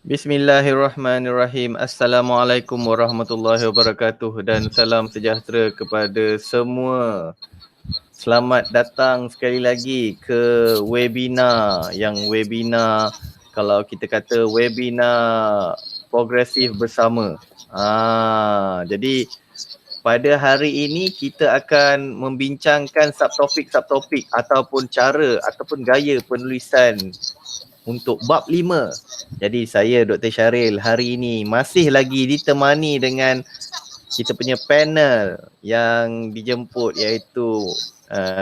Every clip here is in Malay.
Bismillahirrahmanirrahim. Assalamualaikum warahmatullahi wabarakatuh dan salam sejahtera kepada semua. Selamat datang sekali lagi ke webinar kalau kita kata webinar progresif bersama. Jadi pada hari ini kita akan membincangkan subtopik ataupun cara ataupun gaya penulisan untuk bab 5. Jadi saya Dr. Syaril hari ini masih lagi ditemani dengan kita punya panel yang dijemput iaitu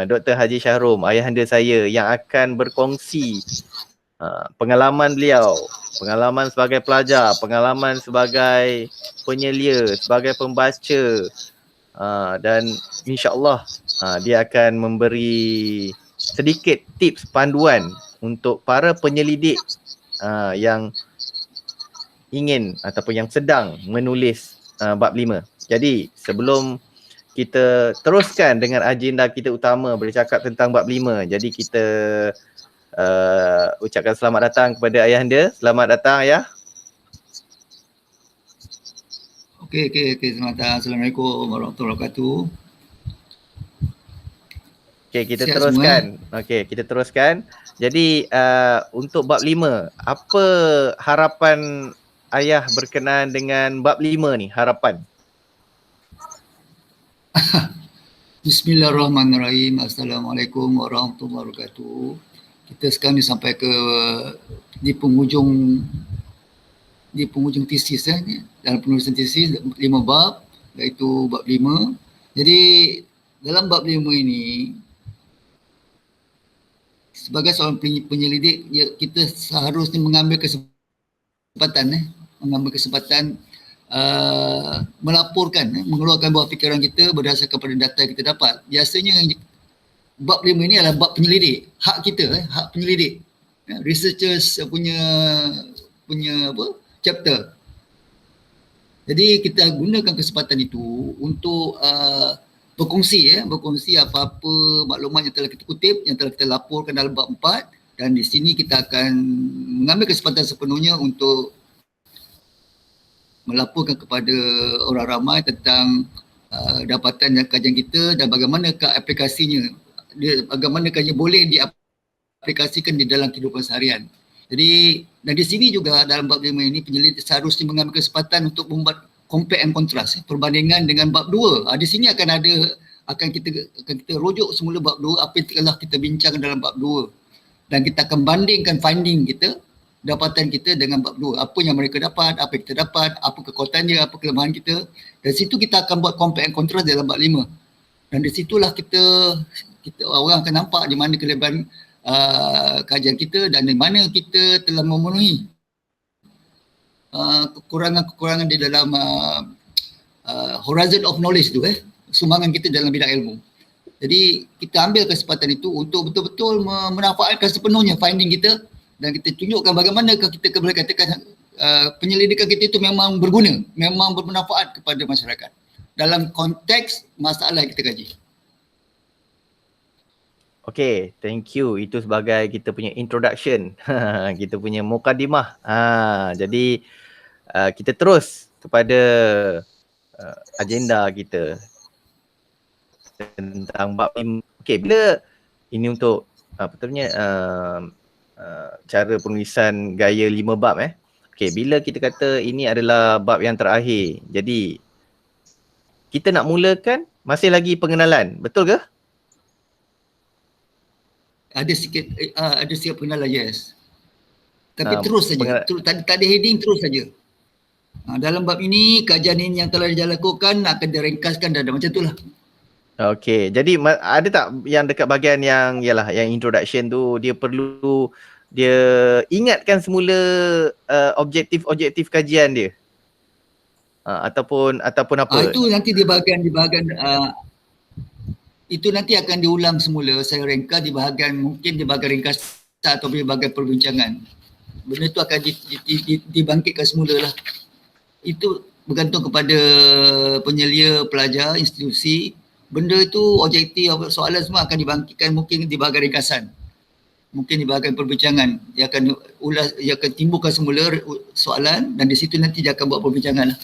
Dr. Haji Syahrom, ayahanda saya yang akan berkongsi pengalaman beliau, pengalaman sebagai pelajar, pengalaman sebagai penyelia, sebagai pembaca dan insya-Allah dia akan memberi sedikit tips panduan untuk para penyelidik yang ingin ataupun yang sedang menulis bab 5. Jadi sebelum kita teruskan dengan agenda kita utama bercakap tentang bab 5, jadi kita ucapkan selamat datang kepada ayahanda. Selamat datang ayah. Okey, selamat datang. Assalamualaikum warahmatullahi wabarakatuh. Okey, kita teruskan. Okey, kita teruskan. Jadi untuk bab 5, apa harapan ayah berkenaan dengan bab 5 ni, harapan? Bismillahirrahmanirrahim. Assalamualaikum warahmatullahi wabarakatuh. Kita sekarang ni sampai ke di penghujung tesis dalam penulisan tesis 5 bab, iaitu bab 5. Jadi dalam bab 5 ini sebagai seorang penyelidik, kita seharusnya mengambil kesempatan melaporkan, mengeluarkan buah fikiran kita berdasarkan pada data yang kita dapat. Biasanya bab 5 ini adalah bab penyelidik, hak kita, hak penyelidik, researchers punya chapter. Jadi kita gunakan kesempatan itu untuk berkongsi apa-apa maklumat yang telah kita kutip, yang telah kita laporkan dalam bab 4, dan di sini kita akan mengambil kesempatan sepenuhnya untuk melaporkan kepada orang ramai tentang dapatan dan kajian kita dan bagaimanakah aplikasinya, bagaimanakah boleh diaplikasikan di dalam kehidupan seharian. Jadi dan di sini juga dalam bab 5 ini penyelidik seharusnya mengambil kesempatan untuk membuat compare and contrast, perbandingan dengan bab 2. Di sini akan kita rujuk semula bab 2, apa yang telah kita bincang dalam bab 2, dan kita akan bandingkan finding kita, dapatan kita dengan bab 2. Apa yang mereka dapat, apa yang kita dapat, apa kekuatan dia, apa kelemahan kita. Dari situ kita akan buat compare and contrast dalam bab 5. Dan di situlah kita orang akan nampak di mana kelebihan kajian kita dan di mana kita telah memenuhi kekurangan-kekurangan di dalam horizon of knowledge tu, sumbangan kita dalam bidang ilmu. Jadi kita ambil kesempatan itu untuk betul-betul memanfaatkan sepenuhnya finding kita, dan kita tunjukkan bagaimanakah kita boleh katakan penyelidikan kita itu memang berguna, memang bermanfaat kepada masyarakat dalam konteks masalah yang kita kaji. Okay, thank you. Itu sebagai kita punya introduction, kita punya mukadimah. Jadi kita terus kepada agenda kita tentang bab 5. Okay, bila ini untuk cara penulisan gaya 5 bab Okay, bila kita kata ini adalah bab yang terakhir, jadi kita nak mulakan masih lagi pengenalan, betul ke? Ada sikit pengenalan, yes. Tapi terus saja. Tak ada heading, terus saja. Dalam bab ini, kajian ini yang telah dilakukan akan diringkaskan dan macam itulah. Okey, jadi ada tak yang dekat bahagian yang introduction tu dia perlu dia ingatkan semula objektif kajian dia? Ataupun apa? Itu nanti di bahagian itu nanti akan diulang semula. Saya ringkas mungkin di bahagian ringkas atau di bahagian perbincangan. Benda itu akan dibangkitkan semula lah. Itu bergantung kepada penyelia, pelajar, institusi. Benda itu objektif, soalan semua akan dibangkitkan mungkin di bahagian ringkasan. mungkin di bahagian perbincangan. Dia akan timbulkan semula soalan dan di situ nanti dia akan buat perbincangan lah.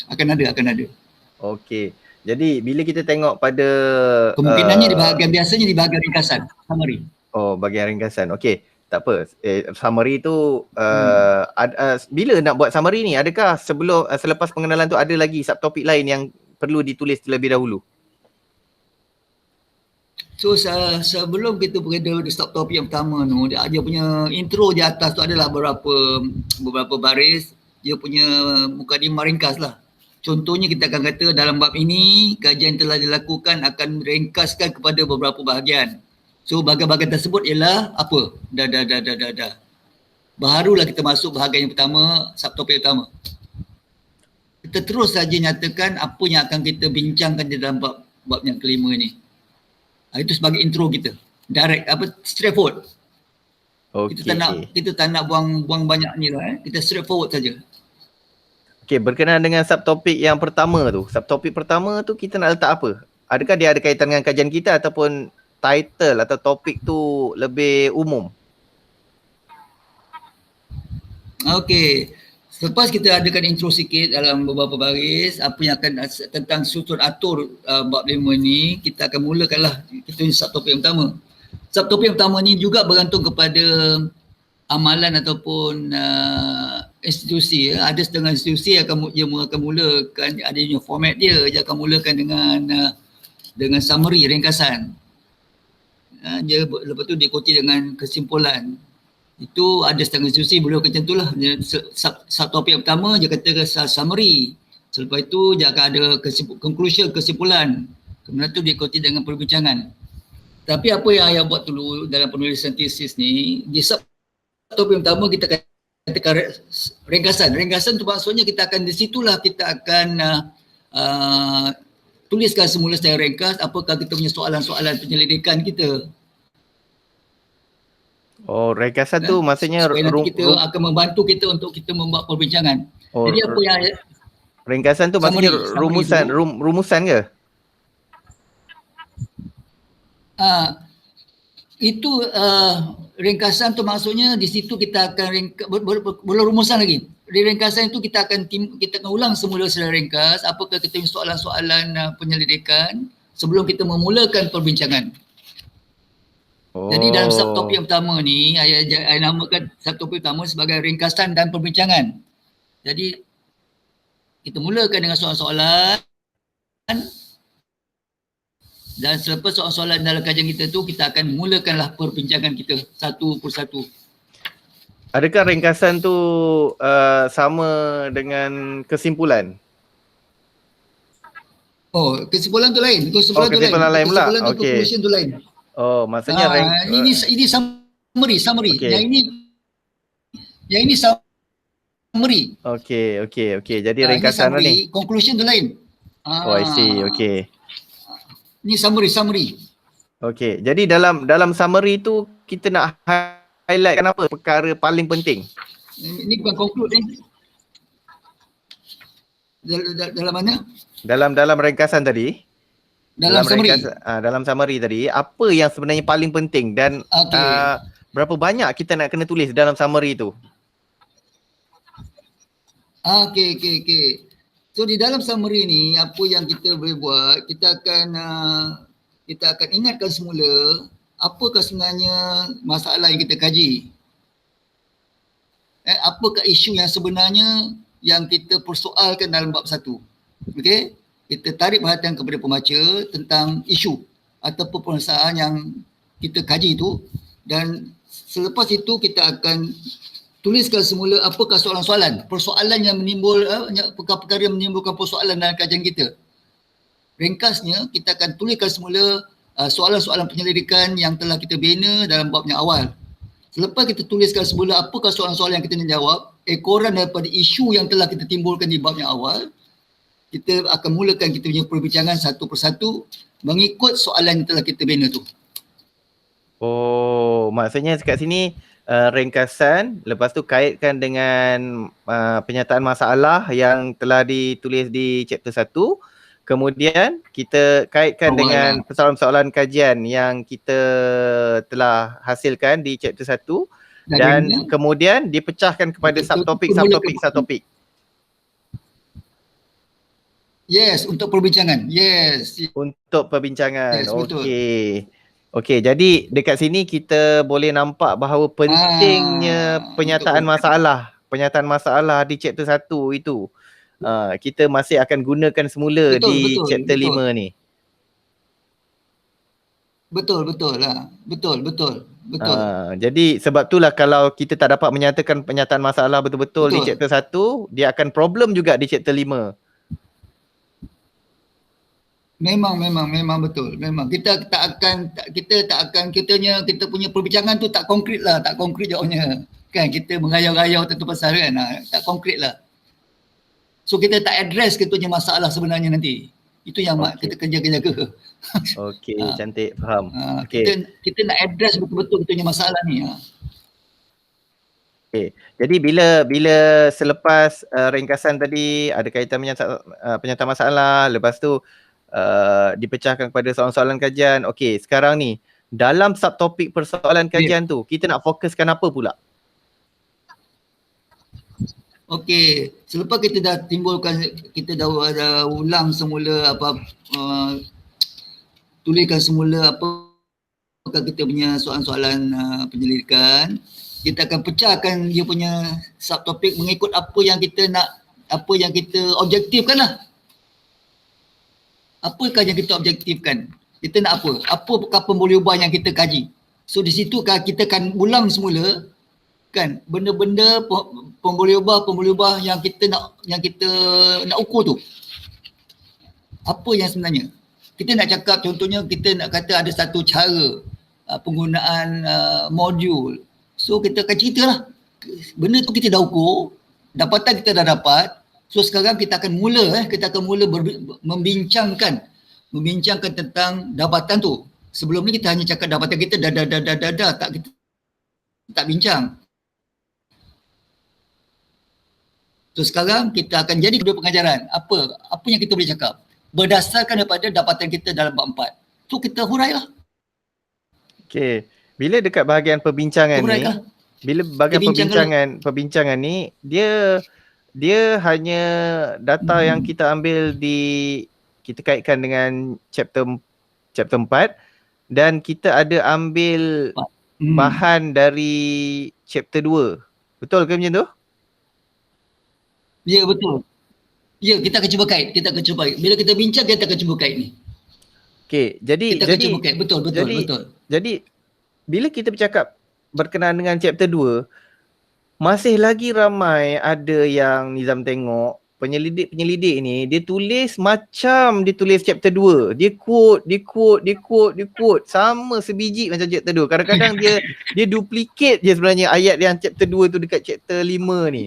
Akan ada. Okey. Jadi bila kita tengok pada Kemungkinannya biasanya di bahagian ringkasan, summary. Oh, bahagian ringkasan. Okey. Tak apa. Summary tu bila nak buat summary ni? Adakah selepas pengenalan tu ada lagi subtopik lain yang perlu ditulis terlebih dahulu? So sebelum kita berada di subtopik yang pertama tu, dia punya intro di atas tu adalah beberapa baris, dia punya mukadimah ringkas lah. Contohnya kita akan kata dalam bab ini kajian telah dilakukan akan ringkaskan kepada beberapa bahagian. So bahagian-bahagian tersebut ialah apa? Dah. Barulah kita masuk bahagian yang pertama, subtopik pertama. Kita terus saja nyatakan apa yang akan kita bincangkan di dalam bab yang kelima ni. Itu sebagai intro kita. Direct, straightforward. Okay. Kita tak nak buang banyak ni lah. Kita straightforward saja. Okey, berkenaan dengan subtopik yang pertama tu. Subtopik pertama tu kita nak letak apa? Adakah dia ada kaitan dengan kajian kita ataupun title atau topik tu lebih umum? Okey. Selepas kita adakan intro sikit dalam beberapa baris, apa yang akan tentang susun atur bab 5 ni, kita akan mulakanlah kita subtopik yang pertama. Subtopik yang pertama ni juga bergantung kepada amalan ataupun institusi. Ada setengah institusi akan mulakan, adanya format dia akan mulakan dengan summary, ringkasan. Dia lepas tu diikuti dengan kesimpulan. Itu ada setengah institusi boleh macam tu lah. Subtopik yang pertama dia kata summary. Selepas itu dia akan ada kesimpulan. Kemudian tu diikuti dengan perbincangan. Tapi apa yang ayah buat dulu dalam penulisan tesis ni, di subtopik yang pertama kita katakan ringkasan. Ringkasan tu maksudnya kita akan di situlah kita akan tuliskan semula secara ringkas apakah kita punya soalan-soalan penyelidikan kita. Oh, ringkasan tu maksudnya supaya nanti kita akan membantu kita untuk kita membuat perbincangan. Jadi apa yang ringkasan tu maksudnya rumusan ke? Itu ringkasan tu maksudnya di situ kita akan belum rumusan lagi. Di ringkasan itu kita akan ulang semula secara ringkas apakah kita punya soalan-soalan penyelidikan sebelum kita memulakan perbincangan. Jadi dalam subtopik yang pertama ni, saya namakan subtopik pertama sebagai ringkasan dan perbincangan. Jadi kita mulakan dengan soalan-soalan dan selepas soalan-soalan dalam kajian kita tu, kita akan mulakanlah perbincangan kita satu persatu. Adakah ringkasan tu sama dengan kesimpulan? Oh, kesimpulan tu lain. Kesimpulan lain pula. Kesimpulan tu conclusion tu lain. Oh, maksudnya ini summary. Okay. Yang ini summary. Okey. Jadi ringkasan ni. Conclusion tu lain. I see. Okey. Ini summary. Okey. Jadi dalam summary tu kita nak highlight apa perkara paling penting? Ini bukan conclude ni. Dalam mana? Dalam ringkasan tadi. Dalam summary. Dalam summary tadi, apa yang sebenarnya paling penting dan berapa banyak kita nak kena tulis dalam summary tu? Okey. So di dalam summary ni apa yang kita boleh buat, kita akan ingatkan semula apakah sebenarnya masalah yang kita kaji. Apakah isu yang sebenarnya yang kita persoalkan dalam bab 1. Okey? Kita tarik perhatian kepada pembaca tentang isu ataupun permasalahan yang kita kaji itu dan selepas itu kita akan tuliskan semula apakah persoalan yang menimbul perkara-perkara yang menimbulkan persoalan dalam kajian kita. Ringkasnya kita akan tuliskan semula soalan-soalan penyelidikan yang telah kita bina dalam bab yang awal. Selepas kita tuliskan semula apakah soalan-soalan yang kita nak jawab, ekoran daripada isu yang telah kita timbulkan di bab yang awal, kita akan mulakan kita punya perbincangan satu persatu mengikut soalan yang telah kita bina tu. Oh, maksudnya kat sini ringkasan, lepas tu kaitkan dengan penyataan masalah yang telah ditulis di chapter 1. Kemudian kita kaitkan Awal dengan lah. persoalan-persoalan kajian yang kita telah hasilkan di chapter 1 dan Dagingnya, kemudian dipecahkan kepada untuk subtopik. Yes, untuk perbincangan. Yes. Untuk perbincangan. Yes, betul. Okey, jadi dekat sini kita boleh nampak bahawa pentingnya penyataan masalah di chapter 1 itu. Kita masih akan gunakan semula di chapter 5 ni. Betul lah. Betul. Jadi sebab itulah kalau kita tak dapat menyatakan penyataan masalah betul-betul di chapter 1, dia akan problem juga di chapter 5. Memang betul. Memang kita punya perbincangan tu tak konkret jawabnya. Kan kita mengayau-ayau tentu pasal kan. Tak konkret lah. So kita tak address kita punya masalah sebenarnya nanti. Itu yang kita jaga. Okey, cantik, faham. Kita nak address betul-betul kita punya masalah ni. Okey. Jadi bila selepas ringkasan tadi ada kaitan penyataan masalah, lepas tu dipecahkan kepada soalan-soalan kajian. Okey, sekarang ni dalam subtopik persoalan kajian tu kita nak fokuskan apa pula? Okey, selepas kita dah ulang semula tuliskan semula apa kita punya soalan-soalan penyelidikan, kita akan pecahkan dia punya subtopik mengikut apa yang kita objektifkan lah. Apakah yang kita objektifkan? Kita nak apa? Apakah pembolehubah yang kita kaji? So di situ kita akan ulang semula kan benda-benda pembolehubah yang kita nak ukur tu. Apa yang sebenarnya? Kita nak cakap contohnya kita nak kata ada satu cara penggunaan modul. So kita akan ceritalah. Benda tu kita dah ukur, dapatan kita dah dapat. So sekarang kita akan mula membincangkan tentang dapatan tu. Sebelum ni kita hanya cakap dapatan kita dah tak bincang. So sekarang kita akan jadi kedua pengajaran. Apa yang kita boleh cakap berdasarkan daripada dapatan kita dalam bab 4. So kita hurailah. Okey. Bila dekat bahagian perbincangan ni, bila bahagian perbincangan ni dia hanya data yang kita ambil kita kaitkan dengan chapter 4 dan kita ada ambil bahan dari chapter 2. Betul ke macam tu? Ya, betul. Ya, kita akan cuba kait. Bila kita bincang, kita akan cuba kait ni. Okey, kita akan cuba kait. Betul. Jadi, bila kita bercakap berkenaan dengan chapter 2, masih lagi ramai ada yang Nizam tengok, penyelidik ni, dia tulis macam dia tulis chapter 2. Dia quote. Sama sebiji macam chapter 2. Kadang-kadang dia duplicate je sebenarnya ayat yang chapter 2 tu dekat chapter 5 ni.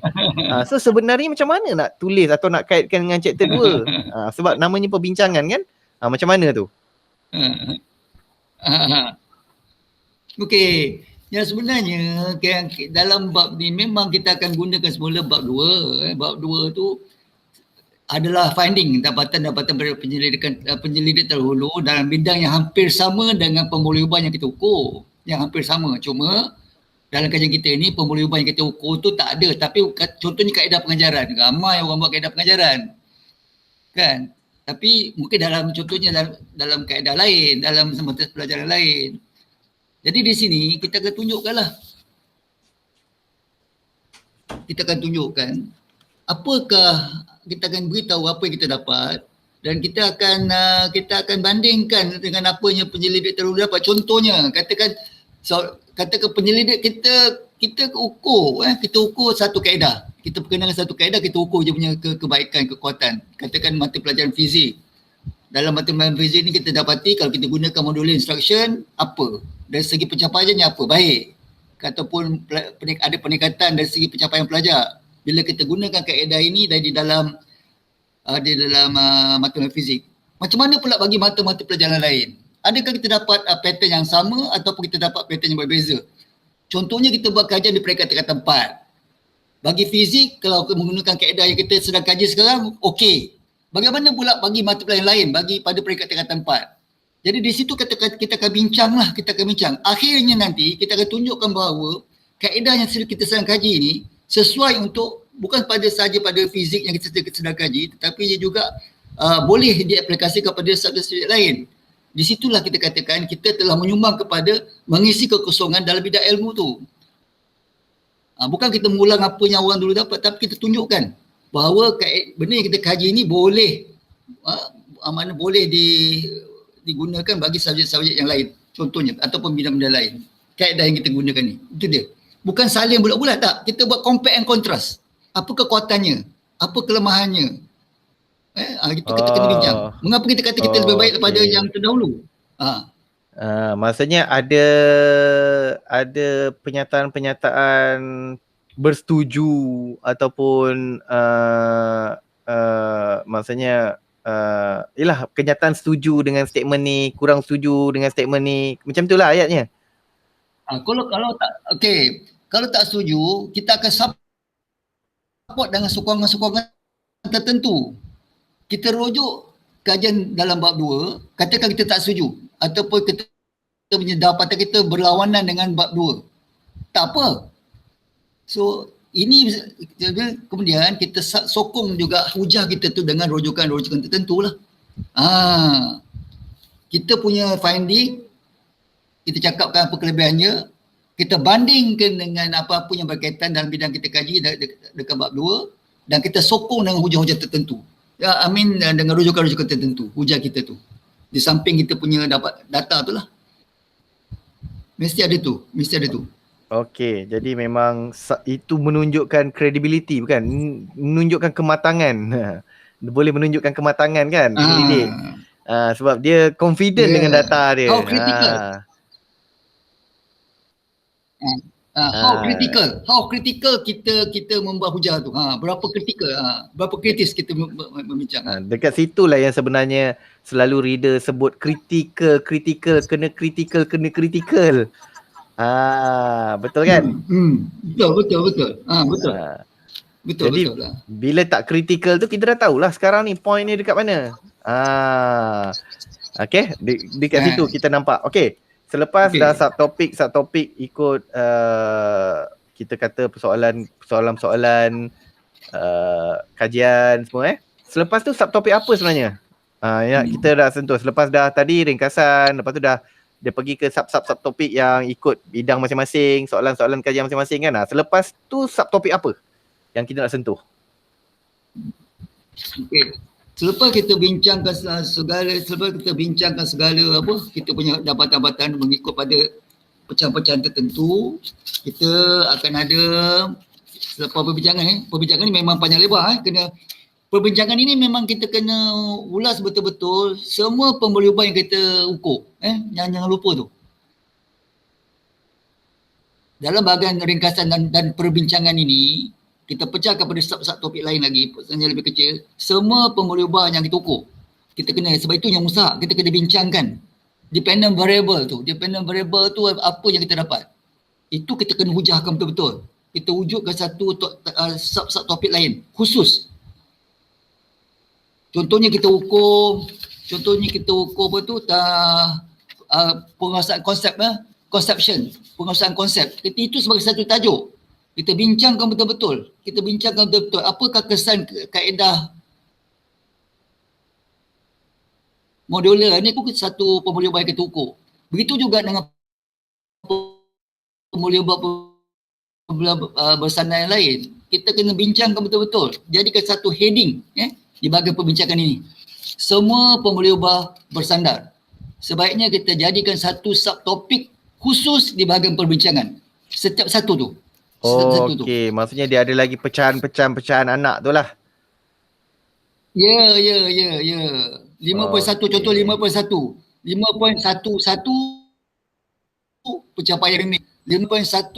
So sebenarnya macam mana nak tulis atau nak kaitkan dengan chapter 2? Sebab namanya perbincangan kan? Macam mana tu? Okey. Yang sebenarnya dalam bab ni memang kita akan gunakan semula bab 2. Bab 2 tu adalah finding dapatan-dapatan dari penyelidik terdahulu dalam bidang yang hampir sama dengan pembolehubah yang kita ukur. Yang hampir sama. Cuma dalam kajian kita ni pembolehubah yang kita ukur tu tak ada. Tapi contohnya kaedah pengajaran. Ramai orang buat kaedah pengajaran. Kan? Tapi mungkin dalam kaedah lain, dalam mata pelajaran lain. Jadi di sini kita akan tunjukkanlah. Kita akan tunjukkan apakah kita akan beritahu apa yang kita dapat dan kita akan bandingkan dengan apa yang penyelidik terdahulu dapat. Contohnya katakan penyelidik kita ukur satu kaedah. Kita perkenalkan satu kaedah, kita ukur dia punya kebaikan, kekuatan. Katakan mata pelajaran fizik. Dalam mata pelajaran fizik ni kita dapati kalau kita gunakan modul instruction apa? Dari segi pencapaiannya apa? Baik. Ataupun ada peningkatan dari segi pencapaian pelajar. Bila kita gunakan kaedah ini di dalam matematik fizik. Macam mana pula bagi mata-mata pelajaran lain? Adakah kita dapat pattern yang sama ataupun kita dapat pattern yang berbeza? Contohnya kita buat kajian di peringkat tingkatan 4. Bagi fizik, kalau menggunakan kaedah yang kita sedang kaji sekarang, okey. Bagaimana pula bagi mata pelajaran lain, bagi pada peringkat tingkatan 4. Jadi di situ kita akan bincang lah, kita akan bincang. Akhirnya nanti kita akan tunjukkan bahawa kaedah yang kita sedang kaji ini sesuai untuk bukan saja pada fizik yang kita sedang kaji, tetapi ia juga boleh diaplikasikan kepada subjek lain. Di situlah kita katakan kita telah menyumbang kepada mengisi kekosongan dalam bidang ilmu tu. Bukan kita mengulang apa yang orang dulu dapat, tapi kita tunjukkan bahawa benda yang kita kaji ini boleh boleh digunakan bagi subjek-subjek yang lain, contohnya, ataupun bidang-bidang lain. Kaedah yang kita gunakan ni, itu dia. Bukan salin bulat-bulat, tak. Kita buat compare and contrast. Apa kekuatannya, apa kelemahannya. Itu kita kena bincang. Mengapa kita kata kita lebih baik daripada yang terdahulu? Maksudnya ada pernyataan-pernyataan bersetuju ataupun maksudnya ialah kenyataan setuju dengan statement ni, kurang setuju dengan statement ni. Macam itulah ayatnya. Kalau tak kalau tak setuju, kita akan support dengan sokongan-sokongan tertentu. Kita rujuk kajian dalam bab 2, katakan kita tak setuju ataupun kita punya dapatan kita berlawanan dengan bab 2. Tak apa. So ini kemudian kita sokong juga hujah kita tu dengan rujukan-rujukan tertentu lah. Kita punya finding, kita cakapkan apa kelebihannya, kita bandingkan dengan apa-apa yang berkaitan dalam bidang kita kaji dekat bab 2 dan kita sokong dengan hujah-hujah tertentu. Dengan rujukan-rujukan tertentu, hujah kita tu. Di samping kita punya dapat data tu lah. Mesti ada tu. Okey, jadi memang itu menunjukkan credibility, bukan? Menunjukkan kematangan. Boleh menunjukkan kematangan kan, pendidik. Sebab dia confident dengan data dia. How critical kita membuat hujah tu. Berapa kritikal, berapa kritis kita membincang. Dekat situlah yang sebenarnya selalu reader sebut critical, kena critical. Betul kan? Betul. Jadi bila tak critical tu kita dah tahulah sekarang ni point ni dekat mana. Okey, dekat situ kita nampak. Okey. Selepas dah subtopik ikut kita kata persoalan kajian semua Selepas tu subtopik apa sebenarnya? Kita dah sentuh. Selepas dah tadi ringkasan, lepas tu dah dia pergi ke subtopik yang ikut bidang masing-masing, soalan-soalan kajian masing-masing kan. Selepas tu subtopik apa yang kita nak sentuh? Okey. Selepas kita bincangkan segala apa kita punya dapatan-dapatan mengikut pada pecahan-pecahan tertentu, kita akan ada selepas perbincangan ni memang panjang lebar perbincangan ini memang kita kena ulas betul-betul semua pemeliharaan yang kita ukur jangan lupa tu. Dalam bahagian ringkasan dan perbincangan ini kita pecah kepada sub-topik lain lagi, yang lebih kecil. Semua pemeliharaan yang kita ukur, kita kena, sebab itu yang mustahak, kita kena bincangkan. Dependent variable tu apa yang kita dapat. Itu kita kena hujahkan betul-betul. Kita wujudkan satu sub-topik lain, khusus. Contohnya kita ukur apa tu, penguasaan konsep, penguasaan konsep. Itu sebagai satu tajuk. Kita bincangkan betul-betul. Apakah kesan kaedah modular ni pun satu pemeliharaan yang kita ukur. Begitu juga dengan pemeliharaan bersandar yang lain. Kita kena bincangkan betul-betul. Jadikan satu heading di bahagian perbincangan ini. Semua pemeliharaan bersandar. Sebaiknya kita jadikan satu subtopik khusus di bahagian perbincangan. Setiap satu tu. Okey, maksudnya dia ada lagi pecahan anak tu lah. Ya. 5.1 contoh 5.1. 5.11 pencapaian ini. 5.12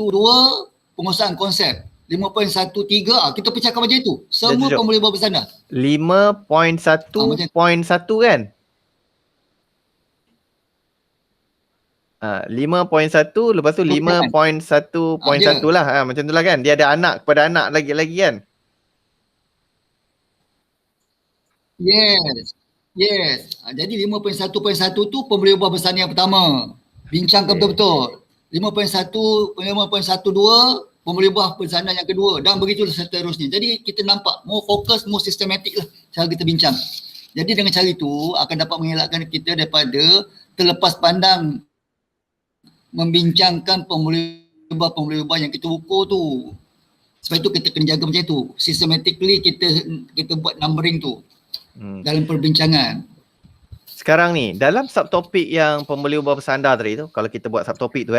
penguasaan konsep. 5.13 kita pecahkan macam itu. Semua pemeliharaan bersandar. 5.1.1 kan? 5.1 lepas tu 5.1.1 lah macam tu lah kan. Dia ada anak kepada anak lagi kan. Yes. Yes. Jadi 5.1.1 tu pemboleh ubah bersanian pertama. Bincangkan betul-betul. 5.1, 5.12 pemboleh ubah bersanian yang kedua dan begitulah seterusnya. Jadi kita nampak more fokus, more systematic lah cara kita bincang. Jadi dengan cara itu akan dapat mengelakkan kita daripada terlepas pandang membincangkan pemboleh ubah yang kita ukur tu. Sebab itu kita kena jaga macam tu. Systematically kita buat numbering tu dalam perbincangan. Sekarang ni dalam subtopik yang pemboleh ubah bersandar tadi tu, kalau kita buat subtopik tu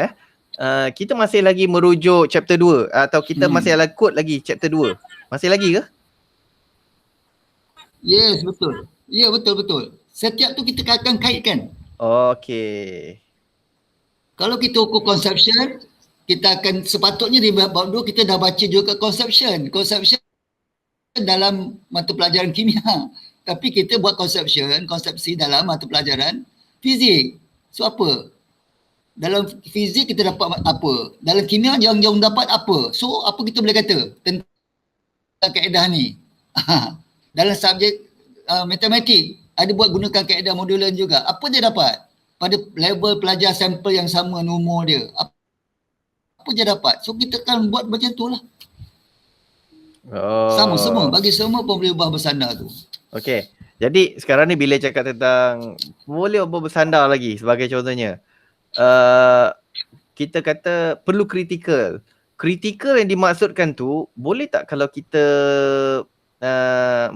kita masih lagi merujuk chapter 2 atau kita masih ada kod lagi chapter 2? Masih lagi ke? Yes, betul. Ya, betul. Setiap tu kita akan kaitkan. Okey. Kalau kita ukur conception, kita akan sepatutnya di bab 2 kita dah baca juga conception. Conception dalam mata pelajaran kimia. Tapi kita buat konsepsi dalam mata pelajaran fizik. So apa? Dalam fizik kita dapat apa? Dalam kimia yang dapat apa? So apa kita boleh kata tentang kaedah ni? Dalam subjek matematik ada buat gunakan kaedah modular juga. Apa dia dapat? Pada level pelajar sampel yang sama umur dia. Apa dia dapat? So kita akan buat macam tu lah. Sama semua. Bagi semua pemboleh ubah bersandar tu. Okey. Jadi sekarang ni bila cakap tentang pemboleh ubah bersandar lagi sebagai contohnya. Kita kata perlu kritikal. Kritikal yang dimaksudkan tu boleh tak kalau kita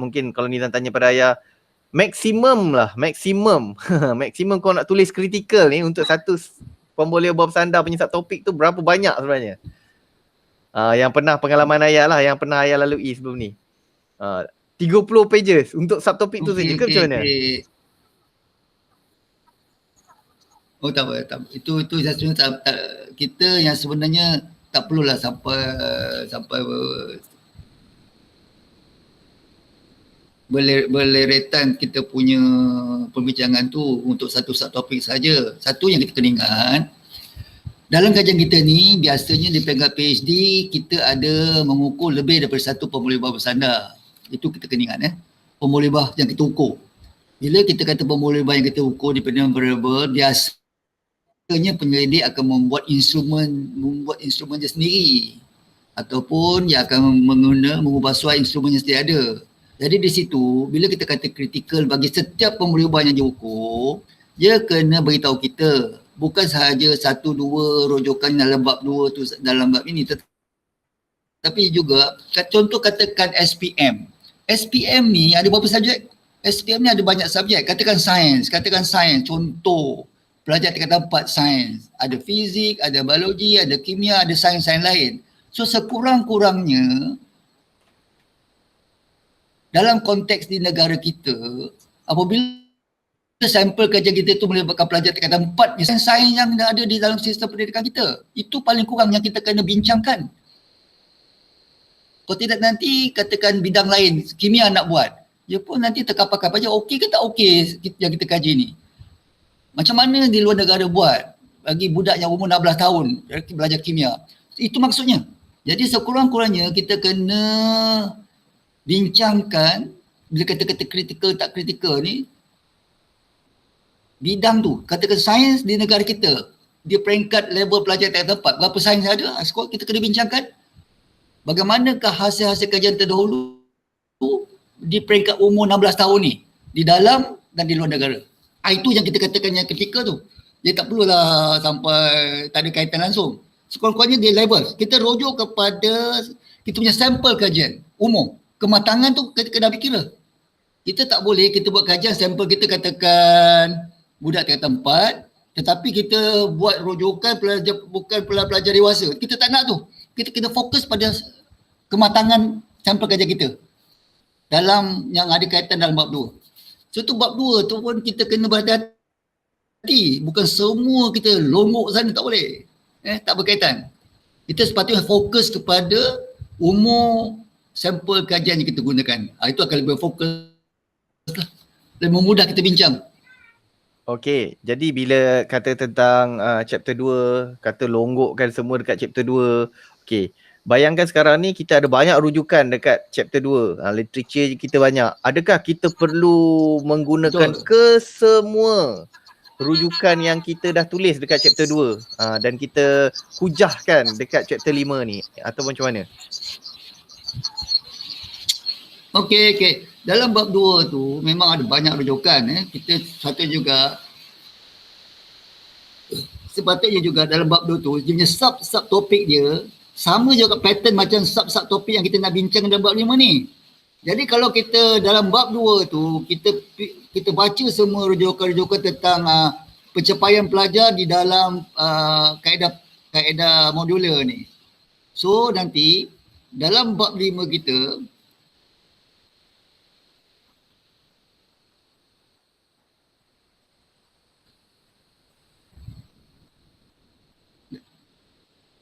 mungkin kalau Nizam tanya pada Ayah, maksimum maksimum kau nak tulis kritikal ni untuk satu pemboleh ubah bersandar punya subtopik tu berapa banyak sebenarnya? Yang pernah pengalaman Ayah lah, yang pernah Ayah lalui sebelum ni. 30 pages untuk subtopik tu saja ke macam mana? Oh tak apa. Itu sebenarnya kita yang sebenarnya tak perlulah sampai berleretan kita punya perbincangan tu untuk satu subtopik saja. Satu yang kita kena ingat, dalam kajian kita ni biasanya di peringkat PhD kita ada mengukur lebih daripada satu pemboleh ubah bersandar. Itu kita kena ingat pemboleh ubah yang kita ukur. Bila kita kata pemboleh ubah yang kita ukur dependent variable, biasanya penyelidik akan membuat instrumen dia sendiri ataupun dia akan mengubah suai instrumen yang sedia ada. Jadi di situ bila kita kata kritikal bagi setiap pemboleh ubah yang diukur, dia kena beritahu kita bukan sahaja 1-2 rujukan dalam bab 2 tu dalam bab ini, tapi juga contoh katakan SPM. SPM ni ada berapa subjek? SPM ni ada banyak subjek. Katakan sains, contoh pelajar tingkatan 4 sains. Ada fizik, ada biologi, ada kimia, ada sains-sains lain. So sekurang-kurangnya dalam konteks di negara kita, apabila sampel kajian kita itu melibatkan pelajar tingkatan 4, sains yang ada di dalam sistem pendidikan kita, itu paling kurang yang kita kena bincangkan. Kalau tidak nanti katakan bidang lain, kimia nak buat, dia pun nanti terkapar-kapar je, okey ke tak okey yang kita kaji ni. Macam mana di luar negara buat bagi budak yang umur 16 tahun belajar kimia. Itu maksudnya. Jadi sekurang-kurangnya kita kena bincangkan bila kata-kata kritikal tak kritikal ni, bidang tu, katakan sains di negara kita, di peringkat level pelajar tingkatan 4, berapa sains ada, sekolah kita kena bincangkan. Bagaimanakah hasil-hasil kajian terdahulu di peringkat umur 16 tahun ni, di dalam dan di luar negara. Itu yang kita katakan yang ketika tu. Dia tak perlulah sampai tak ada kaitan langsung. Sekurang-kurangnya dia level. Kita rujuk kepada kita punya sampel kajian umum. Kematangan tu kita kena kira. Kita tak boleh kita buat kajian sampel kita katakan budak tingkatan 4, tetapi kita buat rujukan pelajar bukan pelajar dewasa. Kita tak nak tu. Kita kena fokus pada kematangan sampel kajian kita dalam yang ada kaitan dalam bab 2. So tu bab 2 tu pun kita kena berhati-hati. Bukan semua kita longok sana, tak boleh. Tak berkaitan. Kita sepatutnya fokus kepada umur sampel kajian yang kita gunakan. Itu akan lebih fokus lah. Lebih mudah kita bincang. Okey, jadi bila kata tentang chapter 2, kata longgokkan semua dekat chapter 2. Okey, bayangkan sekarang ni kita ada banyak rujukan dekat chapter 2. Literature kita banyak. Adakah kita perlu menggunakan Betul. kesemua rujukan yang kita dah tulis dekat chapter 2 dan kita hujahkan dekat chapter 5 ni ataupun macam mana? Okey. Dalam bab 2 tu memang ada banyak rujukan. Kita satu juga sepatutnya juga dalam bab 2 tu dia punya sub topik dia sama juga pattern macam sub topik yang kita nak bincang dalam bab 5 ni. Jadi kalau kita dalam bab 2 tu kita baca semua rujukan-rujukan tentang pencapaian pelajar di dalam kaedah modular ni. So nanti dalam bab 5 kita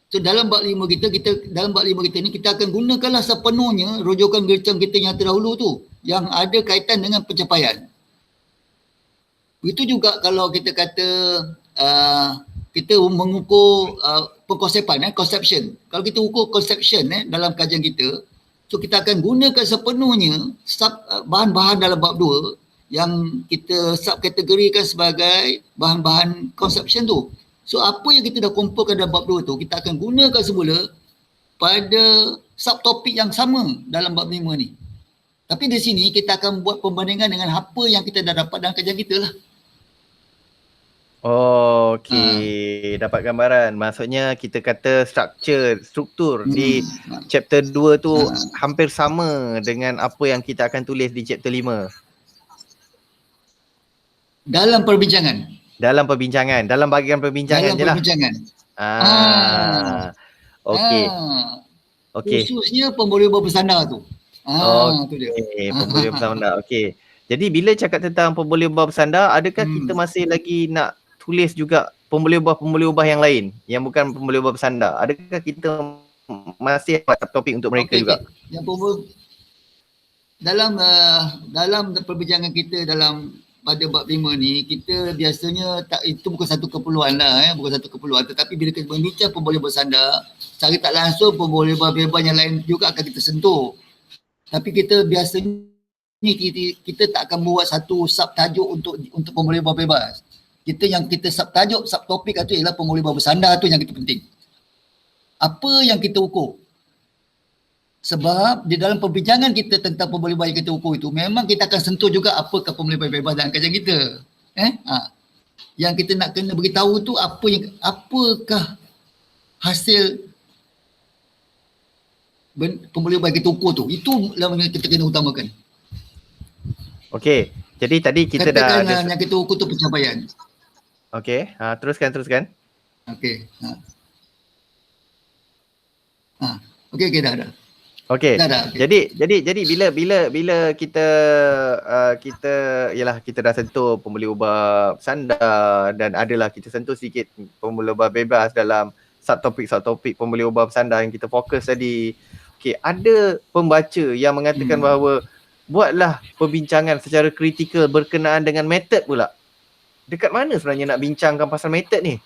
dalam bab 5 kita ni kita akan gunakanlah sepenuhnya rujukan gercang kita yang terdahulu tu yang ada kaitan dengan pencapaian. Itu juga kalau kita kata kita mengukur pengkonsepan conception. Kalau kita ukur conception dalam kajian kita, so kita akan gunakan sepenuhnya bahan-bahan dalam bab 2 yang kita subkategorikan sebagai bahan-bahan conception tu. So apa yang kita dah kumpulkan dalam bab 2 tu, kita akan gunakan semula pada subtopik yang sama dalam bab 5 ni. Tapi di sini kita akan buat perbandingan dengan apa yang kita dah dapat dalam kajian kita lah. Oh, okey. Dapat gambaran. Maksudnya kita kata struktur di chapter 2 tu hampir sama dengan apa yang kita akan tulis di chapter 5. Dalam perbincangan. Dalam bahagian perbincangan je lah. Okey. Khususnya pemboleh bersandar tu. Tu dia. Pemboleh bersandar. Okey. Jadi bila cakap tentang pemboleh bersandar, adakah kita masih lagi nak tulis juga pemboleh ubah yang lain yang bukan pemboleh bersandar? Adakah kita masih ada topik untuk mereka juga? Yang dalam perbincangan kita pada bab 5 ni, kita biasanya itu bukan satu keperluan lah, bukan satu keperluan, tetapi bila kita berbincang pemboleh bersandar, secara tak langsung pemboleh bebas yang lain juga akan kita sentuh. Tapi kita biasanya kita tak akan buat satu subtajuk untuk pemboleh bebas. Kita subtajuk, subtopik itu ialah pemboleh bersandar tu yang kita penting. Apa yang kita ukur? Sebab di dalam perbincangan kita tentang pemboleh yang kita ukur itu, memang kita akan sentuh juga apakah pemboleh bebas dalam kajian kita. Yang kita nak kena beritahu tu apakah hasil pemboleh yang kita ukur tu. Itu yang kita kena utamakan. Okey. Jadi tadi kita katakan dah yang kita ukur tu pencapaian. Okey. Teruskan. Okey. Okey dah. Okey. Okay. Jadi bila kita kita dah sentuh pemboleh ubah bersandar dan adalah kita sentuh sedikit pemboleh ubah bebas dalam subtopik pemboleh ubah bersandar yang kita fokus tadi. Okey, ada pembaca yang mengatakan bahawa buatlah perbincangan secara kritikal berkenaan dengan metod pula. Dekat mana sebenarnya nak bincangkan pasal metod ni?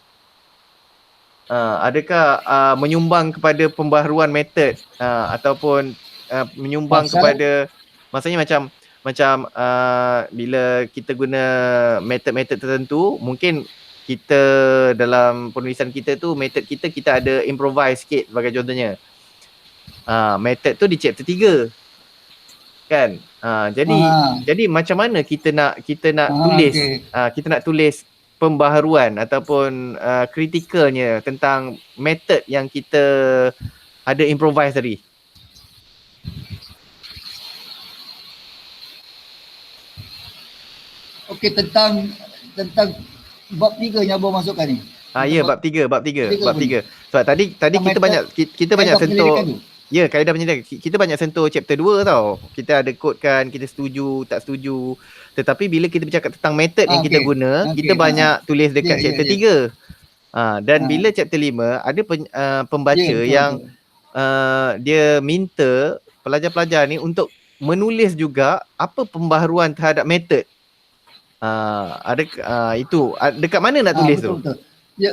Adakah menyumbang kepada pembaharuan metod ataupun menyumbang kepada, maksudnya macam bila kita guna metod-metod tertentu, mungkin kita dalam penulisan kita tu metod kita ada improvise sikit sebagai contohnya. Metod tu di chapter 3 kan. Jadi macam mana kita nak tulis kita nak tulis pembaharuan ataupun kritikalnya tentang metod yang kita ada improvise tadi. Okey, tentang bab 3 yang abang masukkan ni. Ya, bab 3. Sebab tadi kita banyak sentuh. Ya, kaedah penyelidikan. Kita banyak sentuh chapter 2 tau. Kita ada kodekan, kita setuju, tak setuju. Tetapi bila kita bercakap tentang metod yang kita guna, kita banyak tulis dekat chapter 3. Dan bila chapter 5, ada pembaca yang dia minta pelajar-pelajar ni untuk menulis juga apa pembaharuan terhadap metod. Itu dekat mana nak tulis tu? Betul. Ya.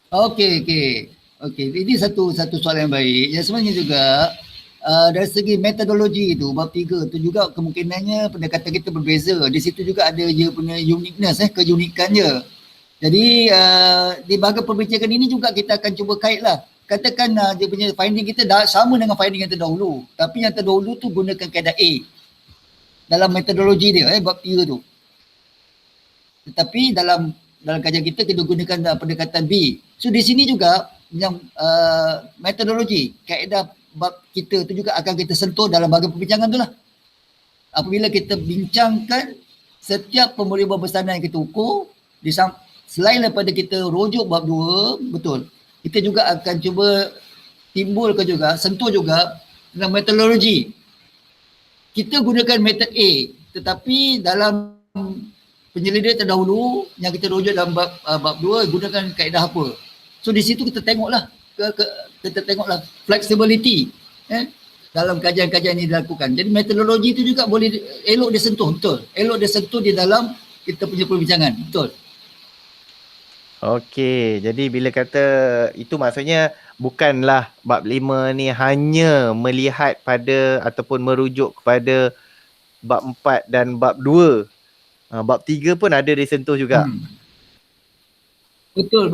Okey. Okey, ini satu soalan yang baik. Yang sebenarnya juga dari segi metodologi itu, bab 3 itu juga kemungkinannya pendekatan kita berbeza. Di situ juga ada dia punya uniqueness, keunikannya. Jadi di bahagian perbincangan ini juga kita akan cuba kaitlah. Katakan dia punya finding kita sama dengan finding yang terdahulu. Tapi yang terdahulu tu gunakan kaedah A. Dalam metodologi dia, bab 3 tu. Tetapi dalam kajian kita gunakan pendekatan B. So di sini juga yang metodologi, kaedah bab kita tu juga akan kita sentuh dalam bahagian perbincangan tu lah. Apabila kita bincangkan setiap pemulihan bersandar yang kita ukur, selain daripada kita rujuk bab 2, betul, kita juga akan cuba timbulkan juga, sentuh juga dalam metodologi. Kita gunakan metod A, tetapi dalam penyelidikan terdahulu yang kita rujuk dalam bab 2 gunakan kaedah apa. So di situ kita tengoklah kita tengoklah flexibility dalam kajian-kajian ini dilakukan. Jadi metodologi itu juga boleh elok disentuh, betul. Elok disentuh di dalam kita punya perbincangan, betul. Okey, jadi bila kata itu maksudnya bukanlah bab 5 ni hanya melihat pada ataupun merujuk kepada bab 4 dan bab 2. Bab 3 pun ada disentuh juga. Betul.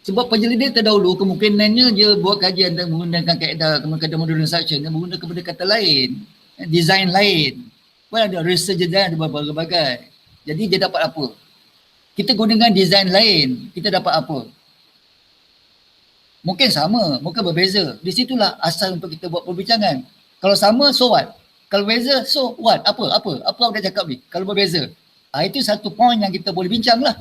Sebab penyelidik terdahulu kemungkinannya dia buat kajian dan menggunakan kaedah modern instruction dan menggunakan pendekatan lain, design lain. Pun ada research design, ada berbagai. Jadi dia dapat apa? Kita gunakan design lain, kita dapat apa? Mungkin sama, mungkin berbeza. Di situlah asal untuk kita buat perbincangan. Kalau sama, so what? Kalau berbeza, so what? Apa awak dah cakap ni? Kalau berbeza. Itu satu point yang kita boleh bincang lah.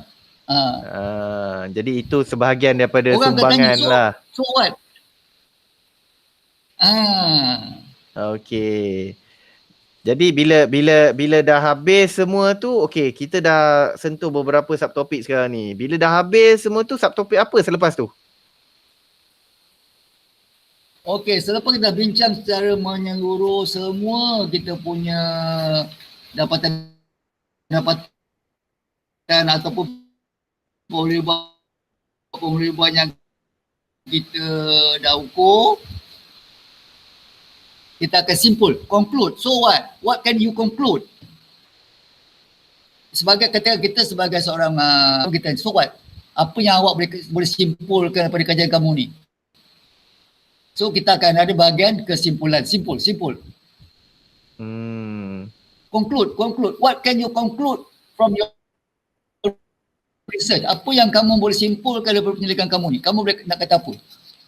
Jadi itu sebahagian daripada orang sumbangan tanya, lah. So what? Okey. Jadi bila dah habis semua tu, okey, kita dah sentuh beberapa subtopik sekarang ni. Bila dah habis semua tu, subtopik apa selepas tu? Okey, selepas kita bincang secara menyeluruh semua kita punya dapatan ataupun penguliban yang kita dah ukur, kita akan simpul, conclude. So what? What can you conclude? Sebagai kata kita sebagai seorang kita, so what? Apa yang awak boleh simpulkan daripada kajian kamu ni? So kita akan ada bahagian kesimpulan, simple. Conclude. What can you conclude from your research? Apa yang kamu boleh simpulkan daripada penyelidikan kamu ni? Kamu boleh nak kata apa?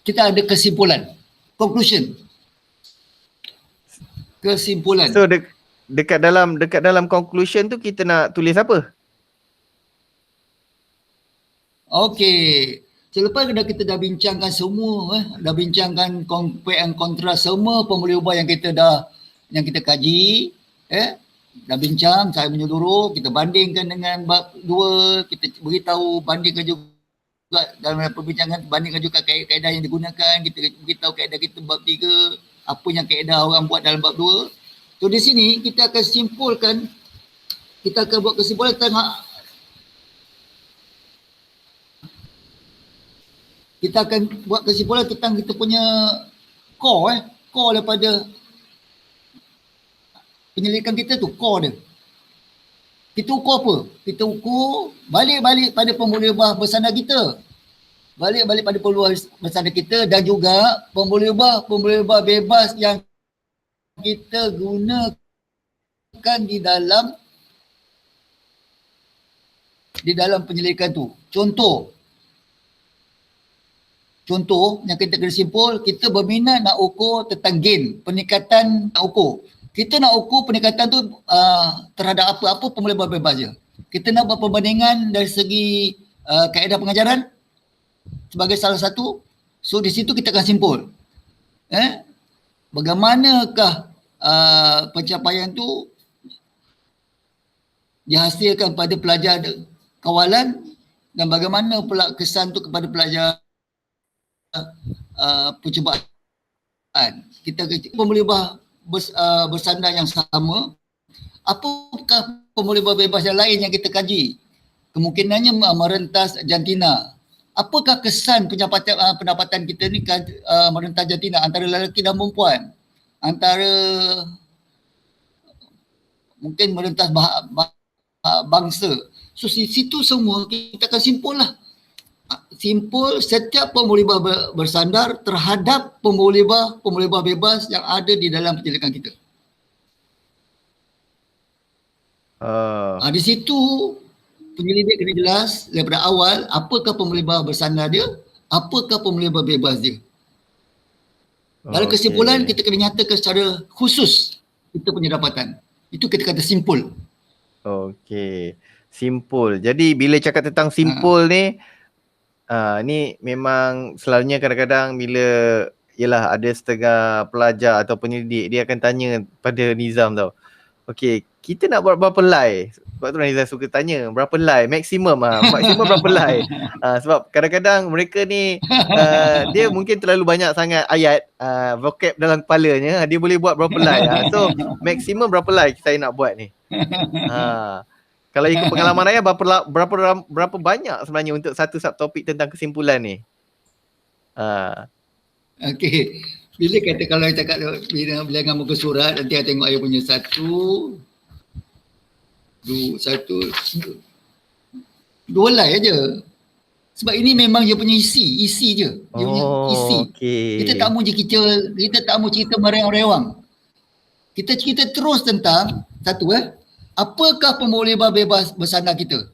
Kita ada kesimpulan, conclusion. Kesimpulan. So dekat dalam conclusion tu kita nak tulis apa? Okey. Selepas kita dah bincangkan semua, dah bincangkan compare and contrast semua pemulihan yang kita kaji, dah bincang saya menyeluruh, kita bandingkan dengan bab 2, kita beritahu, bandingkan juga dalam perbincangan, bandingkan juga kaedah yang digunakan, kita beritahu kaedah kita bab 3, apa yang kaedah orang buat dalam bab 2. So di sini kita akan simpulkan, kita akan buat kesimpulan tentang kita akan buat kesimpulan tentang kita punya core daripada penyelidikan kita tu, core dia. Kita ukur apa? Kita ukur balik pada pemulihan bersandar kita. Balik pada pemulihan bersandar kita dan juga pemulihan bebas yang kita gunakan di dalam penyelidikan tu. Contoh yang kita kena simpul, kita berminat nak ukur tentang gain, peningkatan nak ukur. Kita nak ukur peningkatan tu terhadap apa pemulihan bebas je. Kita nak buat perbandingan dari segi kaedah pengajaran sebagai salah satu. So di situ kita akan simpul. Bagaimanakah pencapaian tu dihasilkan pada pelajar kawalan dan bagaimana pula kesan tu kepada pelajar percubaan. Kita pemulihan bersandar yang sama. Apakah pemulihan bebas yang lain yang kita kaji? kemungkinannya merentas jantina. Apakah kesan pendapatan kita ni merentas jantina antara lelaki dan perempuan? Antara mungkin merentas bangsa. So situ semua kita akan simpul lah. Simpul setiap pemulibah bersandar terhadap pemulibah bebas yang ada di dalam penyelidikan kita. Di situ penyelidik kena jelas daripada awal apakah pemulibah bersandar dia, apakah pemulibah bebas dia. Dalam kesimpulan kita kena nyatakan secara khusus kita punya dapatan. Itu kita kata simpul. Okey. Simpul. Jadi bila cakap tentang simpul ni memang selalunya kadang-kadang bila yalah ada setengah pelajar atau penyelidik dia akan tanya pada Nizam tau. Okey, kita nak buat berapa lie? Sebab tu Nizam suka tanya berapa lie? Maksimum maksimum berapa lie? Sebab kadang-kadang mereka ni dia mungkin terlalu banyak sangat ayat vocab dalam kepalanya, dia boleh buat berapa lie. So maksimum berapa lie saya nak buat ni? Kalau ikut pengalaman saya berapa banyak sebenarnya untuk satu subtopik tentang kesimpulan ni? Okey. Bila kata kalau saya cakap bila dengan muka surat nanti saya tengok saya punya dua line aja. Sebab ini memang dia punya isi je. Dia punya isi. Okay. Kita tak mau cerita merewang-rewang. Kita cerita terus tentang apakah pemulibah bebas bersandar kita?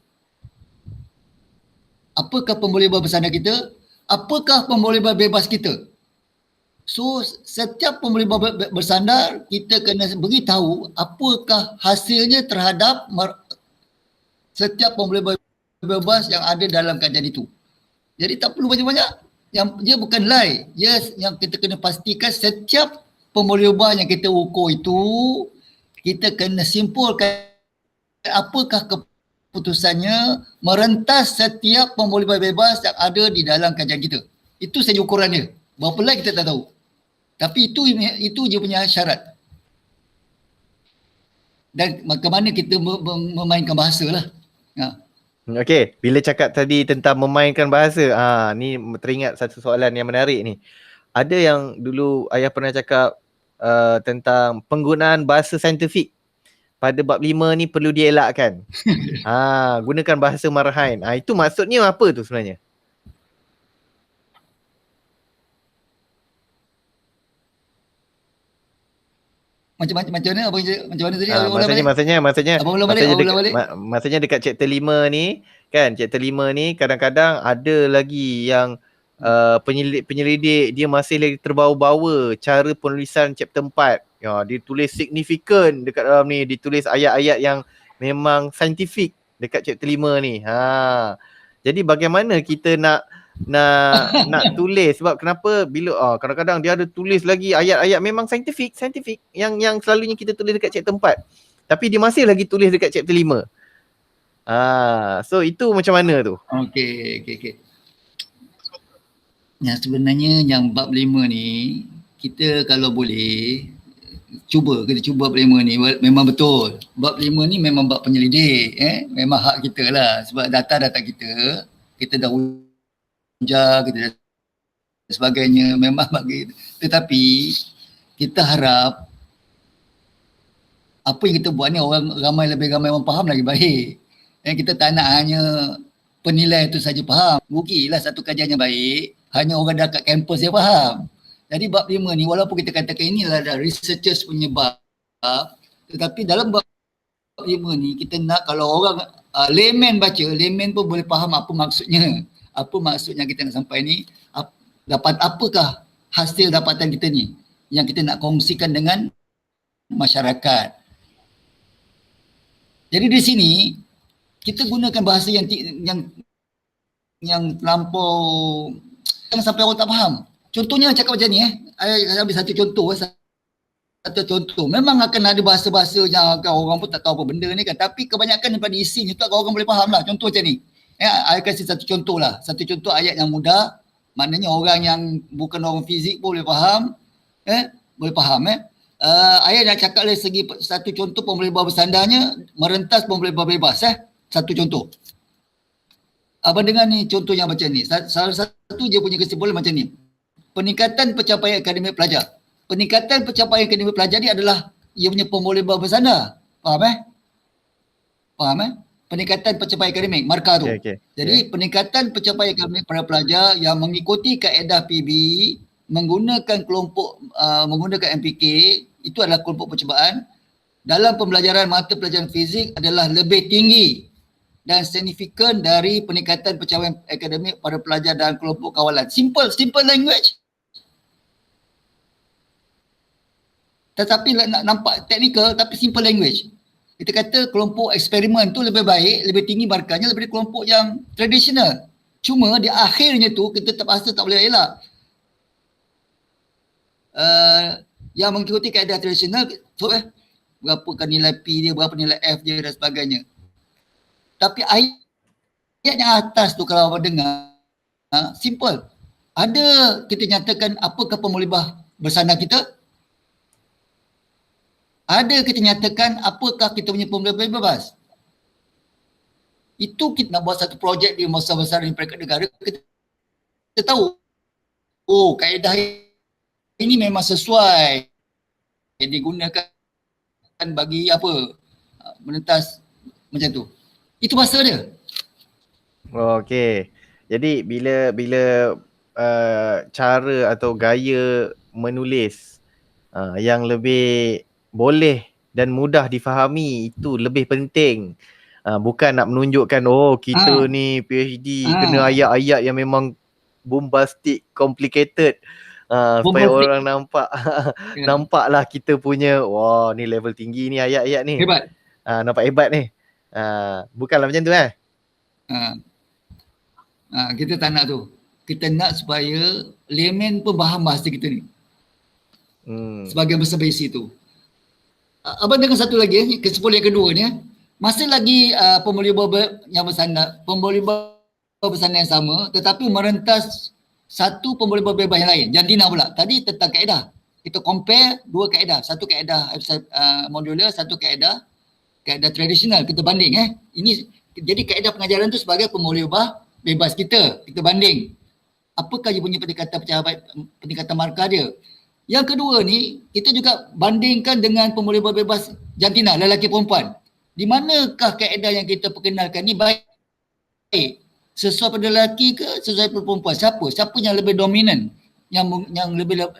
Apakah pemulibah bersandar kita? Apakah pemulibah bebas kita? So setiap pemulibah bersandar kita kena beritahu apakah hasilnya terhadap setiap pemulibah bebas yang ada dalam kajian itu. Jadi tak perlu banyak-banyak. Yang dia bukan lie. Yang kita kena pastikan setiap pemulibah yang kita ukur itu kita kena simpulkan apakah keputusannya merentas setiap pemulibah bebas yang ada di dalam kajian kita. Itu saja ukuran dia. Berapa lagi kita tak tahu. Tapi itu je punya syarat. Dan bagaimana kita memainkan bahasa lah. Okey, bila cakap tadi tentang memainkan bahasa, ni teringat satu soalan yang menarik ni. Ada yang dulu ayah pernah cakap tentang penggunaan bahasa saintifik pada bab 5 ni perlu dielakkan. Gunakan bahasa marahan. Itu maksudnya apa tu sebenarnya? Macam mana tadi? Maksudnya dekat chapter 5 ni kan, chapter 5 ni kadang-kadang ada lagi yang penyelidik dia masih lagi terbawa-bawa cara penulisan chapter 4. Dia tulis signifikan dekat dalam ni, ditulis ayat-ayat yang memang saintifik dekat chapter 5 ni. Jadi bagaimana kita nak tulis, sebab kenapa bila kadang-kadang dia ada tulis lagi ayat-ayat memang saintifik yang selalunya kita tulis dekat chapter 4, tapi dia masih lagi tulis dekat chapter 5. So itu macam mana tu? Okey. Yang sebenarnya yang bab 5 ni kita kalau boleh kita cuba bab 5 ni memang betul. Bab 5 ni memang bab penyelidik, memang hak kita lah, sebab data-data kita dah kita dan sebagainya memang bagi, tetapi kita harap apa yang kita buat ni lebih ramai orang faham lagi baik. Kita tak nak hanya penilai itu saja faham. Rugilah satu kajian yang baik hanya orang dekat kampus yang faham. Jadi bab 5 ni walaupun kita katakan inilah researchers punya bab, tetapi dalam bab 5 ni kita nak kalau orang layman baca, layman pun boleh faham apa maksudnya. Apa maksudnya kita nak sampai ni, apakah hasil dapatan kita ni yang kita nak kongsikan dengan masyarakat. Jadi di sini kita gunakan bahasa yang terlampau yang sampai orang tak faham. Contohnya cakap macam ni saya ambil satu contoh. Memang akan ada bahasa-bahasa yang orang pun tak tahu apa benda ni kan, tapi kebanyakan daripada isinya tu orang boleh faham lah. Contoh macam ni. Saya kasih satu contoh lah. Satu contoh ayat yang mudah. Maknanya orang yang bukan orang fizik pun boleh faham. Boleh faham. Ayat yang cakap dari segi satu contoh pemulibah bersandarnya merentas pemulibah bebas. Satu contoh. Abang dengar ni contoh yang macam ni. Salah satu je punya kesimpulan macam ni. Peningkatan pencapaian akademik pelajar. Peningkatan pencapaian akademik pelajar ni adalah ia punya pemoleban bersandar. Faham Faham Peningkatan pencapaian akademik, markah tu. Jadi peningkatan pencapaian akademik para pelajar yang mengikuti kaedah PB, menggunakan menggunakan MPK, itu adalah kelompok percubaan dalam pembelajaran mata pelajaran fizik adalah lebih tinggi dan signifikan dari peningkatan pencapaian akademik pada pelajar dalam kelompok kawalan. Simple language. Tetapi nak nampak teknikal tapi simple language. Kita kata kelompok eksperimen tu lebih baik, lebih tinggi markahnya daripada kelompok yang tradisional. Cuma di akhirnya tu kita terpaksa tak boleh elak. Yang mengikuti kaedah tradisional, berapakah nilai P dia, berapa nilai F dia dan sebagainya. Tapi ayat yang atas tu kalau awak dengar, simple. Ada kita nyatakan apakah pemolibah bersandar kita? Ada kita nyatakan apakah kita punya pemolibah bebas? Itu kita nak buat satu projek di masa-masa di peringkat negara, kita tahu, oh kaedah ini memang sesuai digunakan bagi apa? Menentas macam tu. Itu masa dia. Okey. Jadi bila cara atau gaya menulis yang lebih boleh dan mudah difahami itu lebih penting. Bukan nak menunjukkan kita ni PhD kena ayat-ayat yang memang bombastic, complicated. Supaya orang nampaklah kita punya ni level tinggi ni ayat-ayat ni. Hebat. Nampak hebat ni. Bukanlah macam tu kita tak nak tu. Kita nak supaya layman pun faham bahasa kita ni. Sebagai bahasa basic tu. Abang dengan satu lagi, kesimpulan yang kedua ni, masih lagi pemolibah yang bersandar, pemolibah bersandar yang sama tetapi merentas satu pemolibah bebas yang lain. Jantina pula. Tadi tentang kaedah. Kita compare dua kaedah. Satu kaedah modular, satu kaedah tradisional. Kita banding Ini jadi kaedah pengajaran tu sebagai pemolibah bebas kita banding. Apakah dia punya peningkatan markah dia? Yang kedua ni, kita juga bandingkan dengan pemolibah bebas jantina, lelaki perempuan. Di manakah kaedah yang kita perkenalkan ni baik? Sesuai pada lelaki ke sesuai pada perempuan? Siapa yang lebih dominan, yang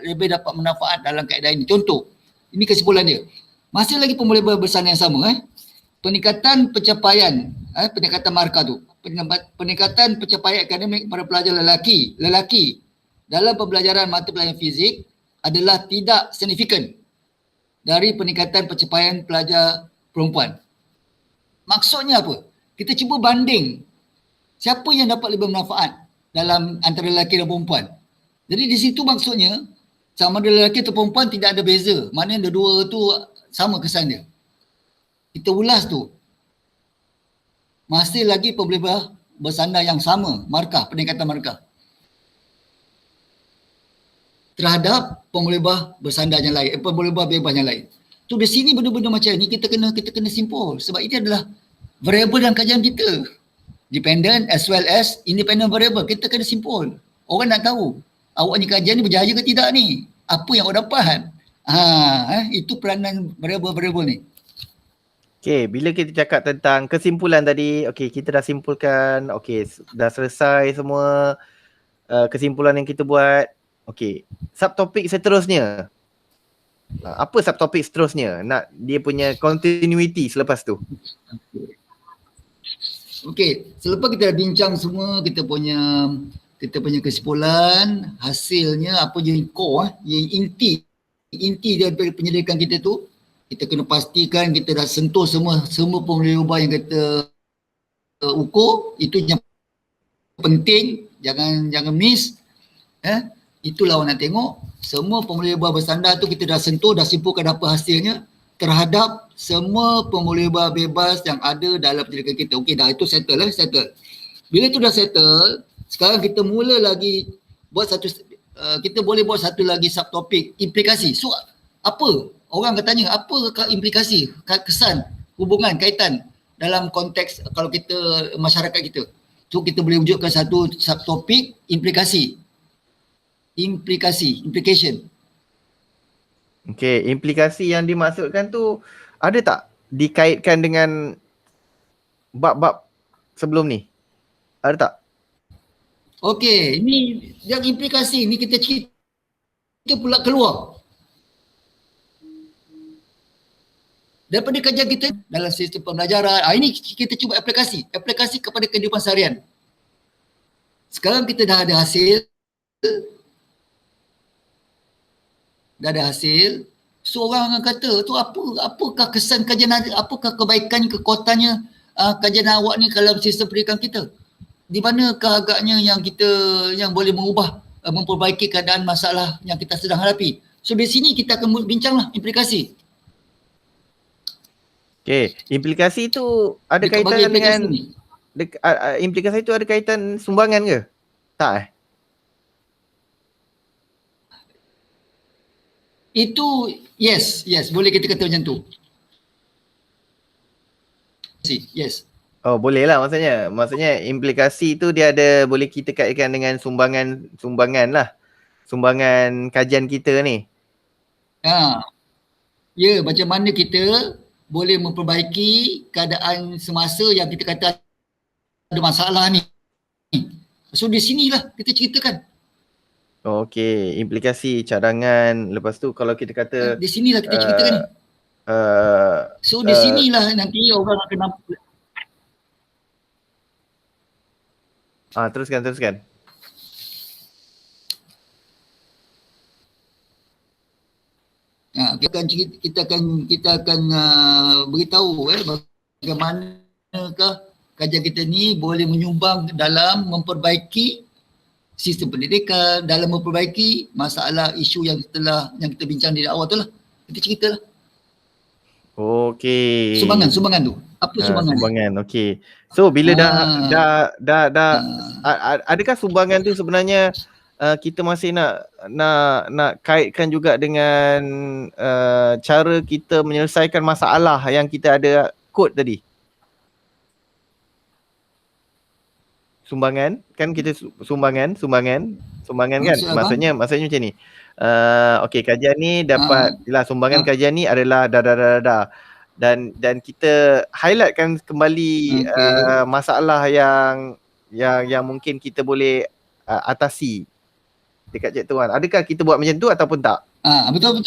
lebih dapat manfaat dalam kaedah ini? Contoh, ini kesimpulan dia. Masih lagi pemolibah bersandar yang sama. Peningkatan pencapaian, peningkatan markah tu. Peningkatan pencapaian akademik pada pelajar lelaki dalam pembelajaran mata pelajaran fizik adalah tidak signifikan dari peningkatan pencapaian pelajar perempuan. Maksudnya apa? Kita cuba banding siapa yang dapat lebih manfaat dalam antara lelaki dan perempuan. Jadi di situ maksudnya sama ada lelaki atau perempuan tidak ada beza. Maknanya dua tu sama kesan dia. Kita ulas tu. Masih lagi pemolibah bersandar yang sama, peningkatan markah terhadap pemolibah bersandar yang lain, pemolibah bebas yang lain. Tu di sini benda-benda macam ni kita kena simpul sebab ini adalah variable dalam kajian kita. Dependent as well as independent variable. Kita kena simpul. Orang nak tahu awak ni kajian ni berjaya ke tidak ni? Apa yang awak dapat? Itu peranan variable-variable ni. Okey, bila kita cakap tentang kesimpulan tadi, kita dah simpulkan, dah selesai semua kesimpulan yang kita buat. Subtopik seterusnya. Apa subtopik seterusnya? Nak dia punya continuity selepas tu. Selepas kita dah bincang semua kita punya kesimpulan, hasilnya apa je core, yang inti daripada penyelidikan kita tu, kita kena pastikan kita dah sentuh semua pemolibah yang kita ukur. Itu yang penting, jangan miss. Itulah orang nak tengok semua pemolibah bersandar tu kita dah sentuh, dah simpulkan apa hasilnya terhadap semua pemolibah bebas yang ada dalam penyelidikan kita. Dah itu settle. Bila itu dah settle, sekarang kita mula lagi buat kita boleh buat satu lagi subtopik, implikasi. So apa? Orang akan tanya apakah implikasi, kesan, hubungan, kaitan dalam konteks kalau kita masyarakat kita. So kita boleh wujudkan satu subtopik implication. Okey, implikasi yang dimaksudkan tu ada tak dikaitkan dengan bab-bab sebelum ni? Ada tak? Okey, ini yang implikasi ni kita pula keluar daripada kajian kita dalam sistem pembelajaran. Ini kita cuba aplikasi kepada kehidupan seharian. Sekarang kita dah ada hasil, so orang akan kata tu apakah kesan kajian, apakah kebaikan, kekuatannya kajian awak ni dalam sistem pendidikan kita? Di manakah agaknya yang boleh mengubah, memperbaiki keadaan masalah yang kita sedang hadapi? So di sini kita akan bincanglah implikasi. Okey, implikasi tu ada Dekat kaitan bagi implikasi dengan ni. implikasi tu ada kaitan sumbangan ke? Tak Itu yes, boleh kita kata macam tu. Yes. Oh, boleh lah maksudnya. Maksudnya implikasi tu dia ada, boleh kita kaitkan dengan sumbangan lah. Sumbangan kajian kita ni. Ya, macam mana kita boleh memperbaiki keadaan semasa yang kita kata ada masalah ni. So di sinilah kita ceritakan. Okey, implikasi cadangan. Lepas tu kalau kita kata Di sinilah kita ceritakan ni. So di sinilah nanti orang akan nampak. Teruskan. Kita akan beritahu bagaimanakah kajian kita ni boleh menyumbang dalam memperbaiki sistem pendidikan, dalam memperbaiki masalah isu yang kita bincang di awal tu lah. Kita ceritalah. Okey. Sumbangan tu. Apa sumbangan? Sumbangan. Okey. So bila dah adakah sumbangan tu sebenarnya kita masih nak kaitkan juga dengan cara kita menyelesaikan masalah yang kita ada kod tadi? Sumbangan kan kita sumbangan kan, maksudnya macam ni. Okey, kajian ni dapat sumbangan kajian ni adalah dan kita highlightkan kembali masalah yang mungkin kita boleh atasi dekat Cik Tuan. Adakah kita buat macam tu ataupun tak? Betul.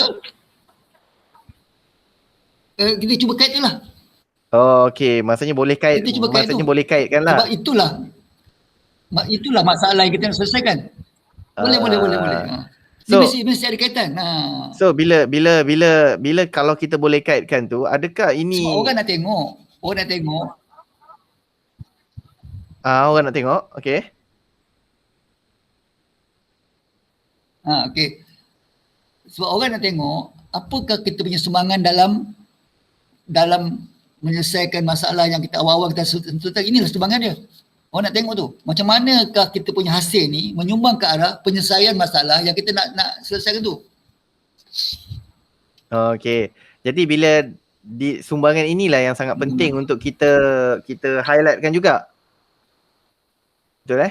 Kita cuba kaitkan lah. Okey, maksudnya boleh kait. Maksudnya boleh kaitkan lah. Sebab itulah masalah yang kita nak selesaikan. Boleh. So, mesti ada kaitan. So bila kalau kita boleh kaitkan tu, adakah ini sebab orang nak tengok. Orang nak tengok. Okey. Okey. Sebab orang nak tengok apakah kita punya sumbangan dalam menyelesaikan masalah yang kita awal-awal kita sentuh. Inilah sumbangan dia. Orang nak tengok tu. Macam manakah kita punya hasil ni menyumbang ke arah penyelesaian masalah yang kita nak selesaikan tu. Okey. Jadi bila sumbangan inilah yang sangat penting untuk kita highlightkan juga. Betul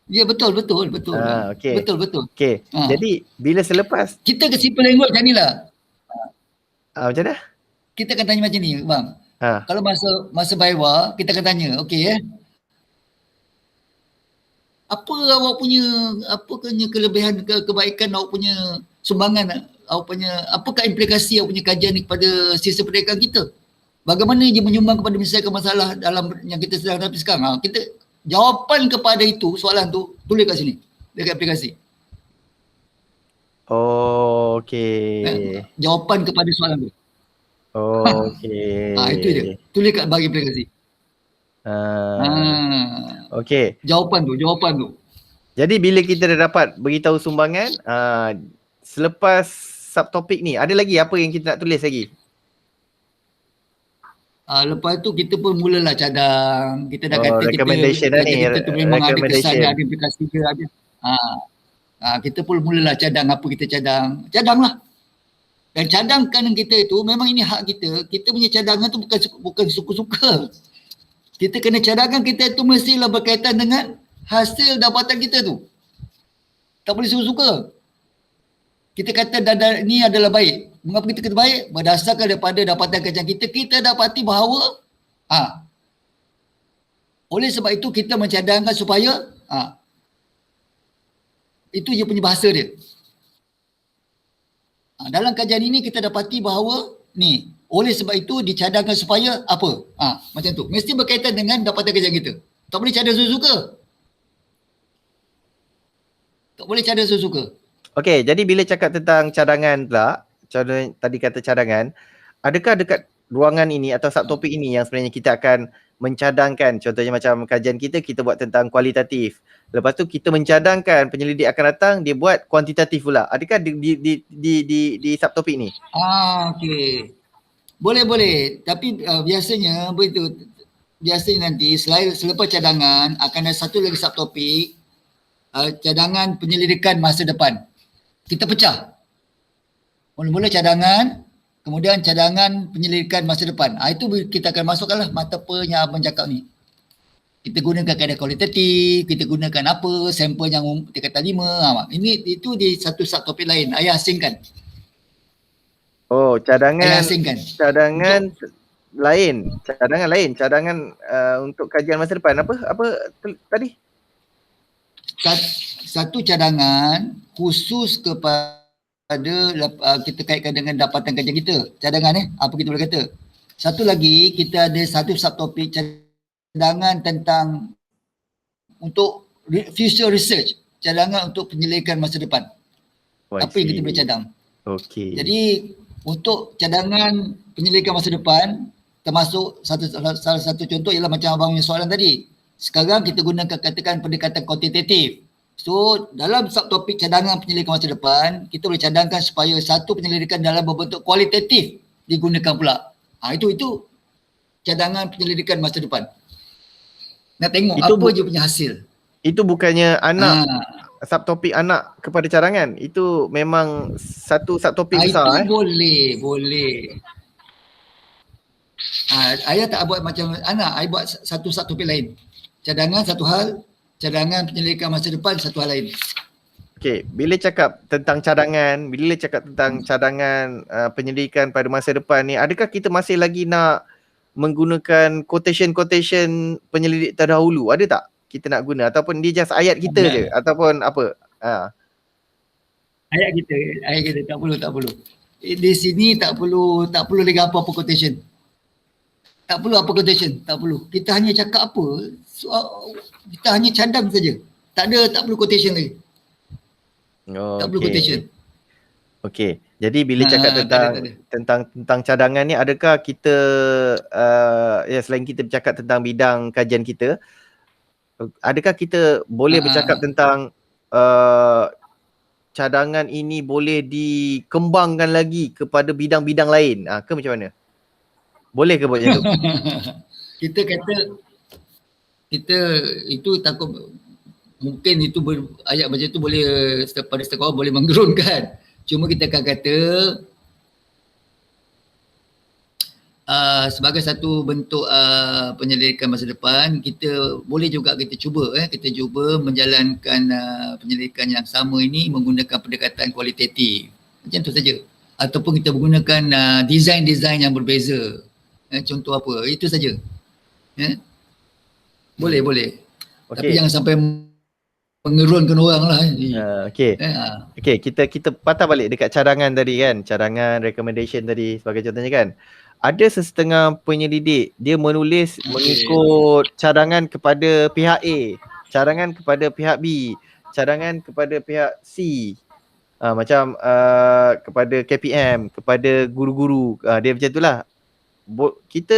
Ya, betul. Okey. Betul. Okey. Jadi bila selepas kita ke simple language macam inilah. Macam mana? Kita akan tanya macam ni, bang. Kalau masa Baiwa, kita akan tanya, okey apa awak punya kelebihan, kebaikan awak punya sumbangan, awak punya apakah implikasi awak punya kajian ni kepada sistem pendidikan kita? Bagaimana dia menyumbang kepada menyelesaikan masalah dalam yang kita sedang hadapi sekarang? Kita jawapan kepada itu, soalan tu tulis kat sini dekat aplikasi. Okey. Jawapan kepada soalan tu. Okey. Itu dia. Tulis kat bagi aplikasi. Okey. Jawapan tu. Jadi bila kita dah dapat beritahu sumbangan, selepas subtopik ni, ada lagi apa yang kita nak tulis lagi? Lepas tu kita pun mulalah cadang. Kita dah kata recommendation kita tu memang ada kesan, ada implikasi ke ada. Kita pun mulalah cadang apa kita cadang. Cadanglah. Dan cadangkan kita itu memang ini hak kita. Kita punya cadangan tu bukan suka-suka. Kita kena cadangkan kita tu mestilah berkaitan dengan hasil dapatan kita tu. Tak boleh suka-suka. Kita kata ni adalah baik. Mengapa kita kata baik? Berdasarkan daripada dapatan kajian kita, kita dapati bahawa oleh sebab itu kita mencadangkan supaya itu je punya bahasa dia. Dalam kajian ini kita dapati bahawa ni, oleh sebab itu dicadangkan supaya apa? Macam tu. Mesti berkaitan dengan dapatan kajian kita. Tak boleh cadang suka-suka. Tak boleh cadang suka-suka. Okey, jadi bila cakap tentang cadangan pula, tadi kata cadangan, adakah dekat ruangan ini atau subtopik ini yang sebenarnya kita akan mencadangkan, contohnya macam kajian kita buat tentang kualitatif. Lepas tu kita mencadangkan penyelidik akan datang, dia buat kuantitatif pula. Adakah di subtopik ni? Okey. Boleh. Tapi biasanya begitu. Biasanya nanti selepas cadangan akan ada satu lagi subtopik, cadangan penyelidikan masa depan. Kita pecah. Mula-mula cadangan, kemudian cadangan penyelidikan masa depan. Itu kita akan masukkanlah mata apa yang abang cakap ni. Kita gunakan kaedah kualitatif, kita gunakan apa, sampel yang tingkatan 5. Itu di satu subtopik lain. Ayah asingkan. Oh, cadangan lain. Cadangan untuk kajian masa depan. Apa tadi? Satu cadangan khusus kepada kita kaitkan dengan dapatan kajian kita. Cadangan apa kita boleh kata. Satu lagi, kita ada satu subtopik cadangan tentang untuk future research. Cadangan untuk penyelidikan masa depan. Apa yang kita boleh cadang. Okey. Jadi untuk cadangan penyelidikan masa depan, termasuk salah satu contoh ialah macam abang punya soalan tadi. Sekarang kita gunakan katakan pendekatan kuantitatif. So dalam subtopik cadangan penyelidikan masa depan, kita boleh cadangkan supaya satu penyelidikan dalam berbentuk kualitatif digunakan pula. Itu cadangan penyelidikan masa depan. Nak tengok itu apa je punya hasil. Itu bukannya anak subtopik anak kepada cadangan. Itu memang satu subtopik besar. Itu boleh. Ayah tak buat macam anak, ayah buat satu subtopik lain. Cadangan satu hal, cadangan penyelidikan masa depan satu hal lain. Okey, bila cakap tentang cadangan penyelidikan pada masa depan ni, adakah kita masih lagi nak menggunakan quotation penyelidik terdahulu? Ada tak kita nak guna ataupun dia just ayat kita je ataupun apa? Ayat kita tak perlu. Di sini tak perlu lagi apa-apa quotation. Tak perlu apa quotation, tak perlu. Kita hanya cakap apa, kita hanya cadang saja. Tak perlu quotation lagi. Tak perlu quotation. Okey. Jadi bila cakap tentang cadangan ni, adakah kita selain kita bercakap tentang bidang kajian kita, adakah kita boleh bercakap tentang cadangan ini boleh dikembangkan lagi kepada bidang-bidang lain? Ke macam mana? Boleh ke buat macam tu? Kita kata itu takut mungkin itu ayat macam tu boleh pada setengah boleh menggerunkan. Cuma kita akan kata sebagai satu bentuk penyelidikan masa depan, kita boleh juga kita cuba menjalankan penyelidikan yang sama ini menggunakan pendekatan kualitatif. Macam tu saja. Ataupun kita menggunakan design yang berbeza. Contoh apa? Itu saja. Boleh. Okay. Tapi jangan sampai mengerunkan orang lah. Okey, kita patah balik dekat cadangan tadi kan. Cadangan, recommendation tadi sebagai contohnya kan. Ada sesetengah penyelidik, dia menulis mengikut cadangan kepada pihak A, cadangan kepada pihak B, cadangan kepada pihak C. Macam kepada KPM, kepada guru-guru. Dia macam itulah. Kita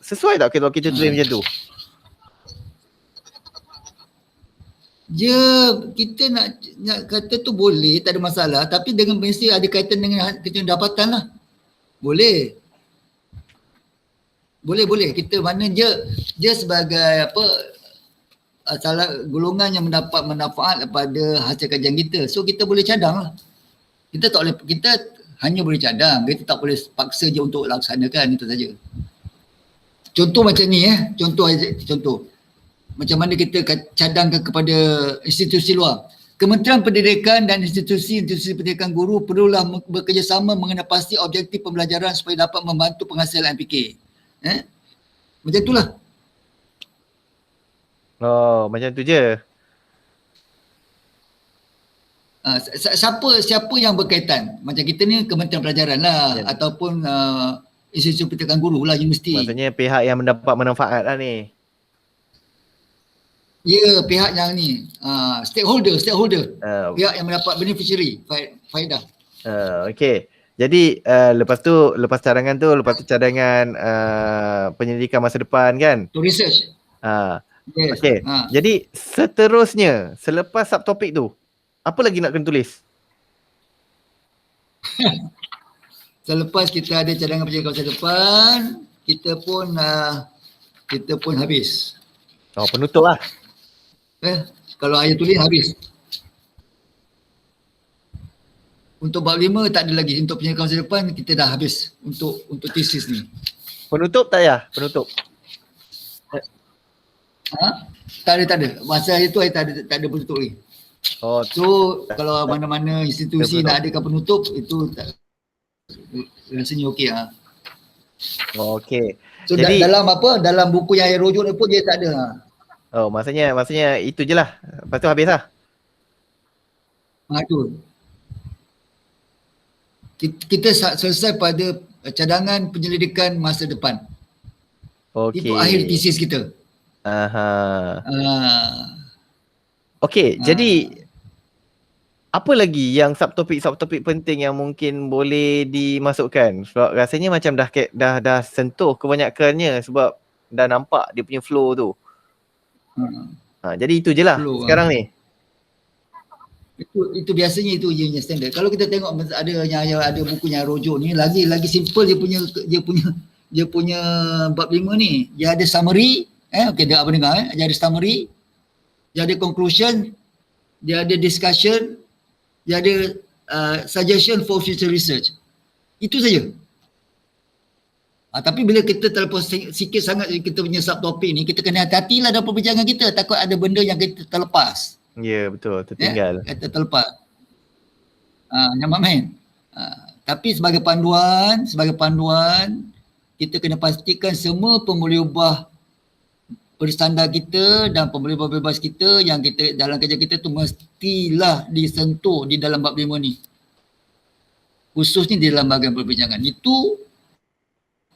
sesuai tak kalau kita tulis macam tu? Kita nak kata tu boleh, tak ada masalah, tapi dengan mesti ada kaitan dengan dapatan lah. Boleh. Kita mana dia sebagai salah golongan yang mendapat manfaat daripada hasil kajian kita. So kita boleh cadang lah. Kita hanya boleh cadang, kita tak boleh paksa je untuk laksanakan, itu saja. Contoh macam ni contoh. Macam mana kita cadangkan kepada institusi luar. Kementerian Pendidikan dan institusi-institusi pendidikan guru perlulah bekerjasama mengenai pasti objektif pembelajaran supaya dapat membantu penghasilan MPK. Macam itulah. Oh, macam tu je. Siapa yang berkaitan? Macam kita ni Kementerian Pelajaran lah ataupun institusi pendidikan guru lah, universiti. Maksudnya pihak yang mendapat manfaat lah ni. Ya, pihak yang ni. Stakeholder. Pihak yang mendapat beneficiary, faedah. Okey. Jadi lepas cadangan penyelidikan masa depan kan? To research. Yes. Okey. Jadi seterusnya selepas subtopik tu, apa lagi nak kena tulis? Selepas kita ada cadangan penyelidikan masa depan, kita pun habis. Oh, penutup lah. Kalau ayah tulis habis. Untuk bab 5 tak ada lagi. Untuk penyelidikan masa depan kita dah habis untuk tesis ni. Penutup tak ya? Penutup. Tak ada. Masa itu tak ada penutup lagi. Oh, so kalau mana-mana institusi nak adakan penutup itu rasanya okey ah. Oh, okey. So jadi, dalam buku yang saya rujuk ni pun dia tak ada. Oh, maksudnya itu je lah. Lepas tu habis lah. Tu. Kita selesai pada cadangan penyelidikan masa depan. Okey. Itu akhir tesis kita. Okey, jadi apa lagi yang subtopik penting yang mungkin boleh dimasukkan? Sebab rasanya macam dah sentuh kebanyakannya sebab dah nampak dia punya flow tu. Jadi itu je lah sekarang ni. Itu biasanya itu je standard. Kalau kita tengok ada buku yang rujuk ni lagi simple dia punya bab 5 ni. Dia ada summary, okey dia apa dengar dia ada summary, dia ada conclusion, dia ada discussion, dia ada suggestion for future research. Itu saja. Tapi bila kita terlepas sikit sangat kita punya subtopik ni, kita kena hati-hatilah dalam perbincangan kita. Takut ada benda yang kita terlepas. Ya, betul. Tertinggal. Kita terlepas. Nampak main. Tapi sebagai panduan, kita kena pastikan semua pembolehubah berstandar kita dan pembolehubah bebas kita yang kita dalam kerja kita tu mestilah disentuh di dalam bab 5 ni. Khususnya di dalam bahagian perbincangan. Itu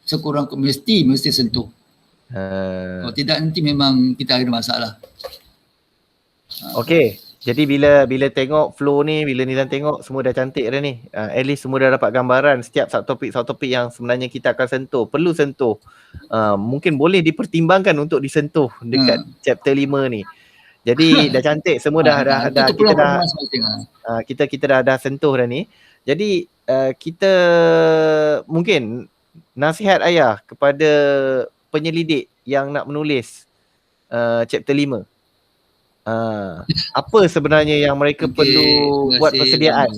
sekurang mesti sentuh. Kalau tidak nanti memang kita ada masalah. Okey. Jadi bila tengok flow ni, bila Nilan tengok semua dah cantik dah ni. At least semua dah dapat gambaran setiap subtopik yang sebenarnya kita akan sentuh, perlu sentuh. Mungkin boleh dipertimbangkan untuk disentuh dekat chapter 5 ni. Jadi dah cantik semua dah kita dah sentuh dah ni. Jadi kita mungkin nasihat ayah kepada penyelidik yang nak menulis chapter 5. Apa sebenarnya yang mereka perlu buat persediaan?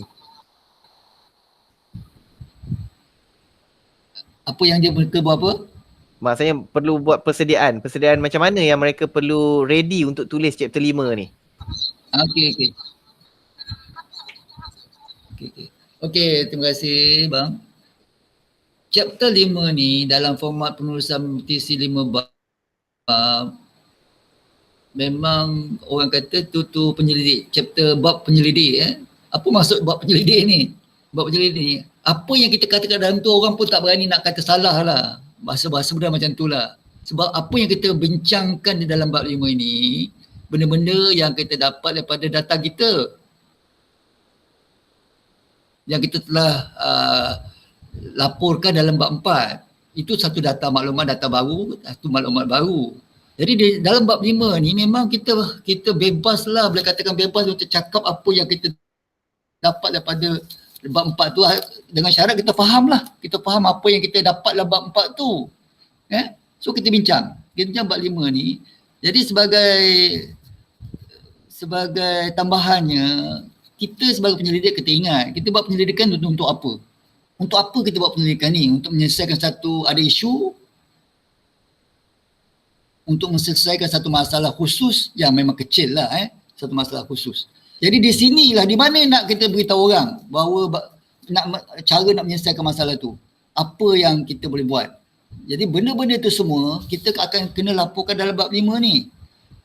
Apa yang mereka buat apa? Maksudnya perlu buat persediaan macam mana yang mereka perlu ready untuk tulis chapter 5 ni? Okey, terima kasih bang. Chapter 5 ni dalam format penulisan TC 5 bab memang orang kata tu penyelidik, chapter bab penyelidik. Apa maksud bab penyelidik ni? Bab penyelidik ni, apa yang kita katakan dalam tu orang pun tak berani nak kata salah lah. Bahasa-bahasa benda macam tu lah. Sebab apa yang kita bincangkan di dalam bab 5 ini, benda-benda yang kita dapat daripada data kita. Yang kita telah laporkan dalam bab 4. Itu satu data maklumat baru, satu maklumat baru. Jadi di dalam bab 5 ni memang kita bebas lah, boleh katakan bebas untuk cakap apa yang kita dapat daripada bab 4 tu, dengan syarat kita faham lah. Kita faham apa yang kita dapat dalam bab 4 tu. So kita bincang bab 5 ni. Jadi sebagai tambahannya, kita sebagai penyelidik kita ingat, kita buat penyelidikan untuk apa? Untuk apa kita buat penyelidikan ni? Untuk menyelesaikan ada isu untuk menyelesaikan satu masalah khusus yang memang kecil lah, satu masalah khusus. Jadi di sinilah di mana nak kita beritahu orang bahawa cara nak menyelesaikan masalah tu. Apa yang kita boleh buat. Jadi benda-benda tu semua kita akan kena laporkan dalam bab 5 ni.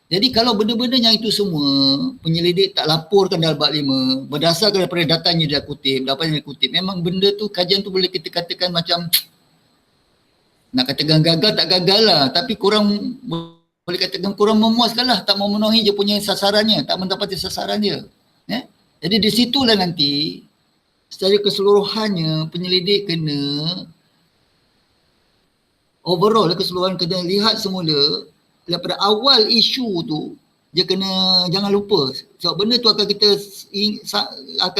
Jadi kalau benda-benda yang itu semua penyelidik tak laporkan dalam bab 5 berdasarkan daripada datanya dia kutip, memang benda tu kajian tu boleh kita katakan macam nak katakan gagal tak gagal lah, tapi kurang boleh katakan kurang memuaskan lah, tak memenuhi dia punya sasarannya, tak mendapati sasaran dia. Jadi di situlah nanti secara keseluruhannya penyelidik kena overall keseluruhan kena lihat semula daripada awal isu tu dia kena jangan lupa sebab benda tu akan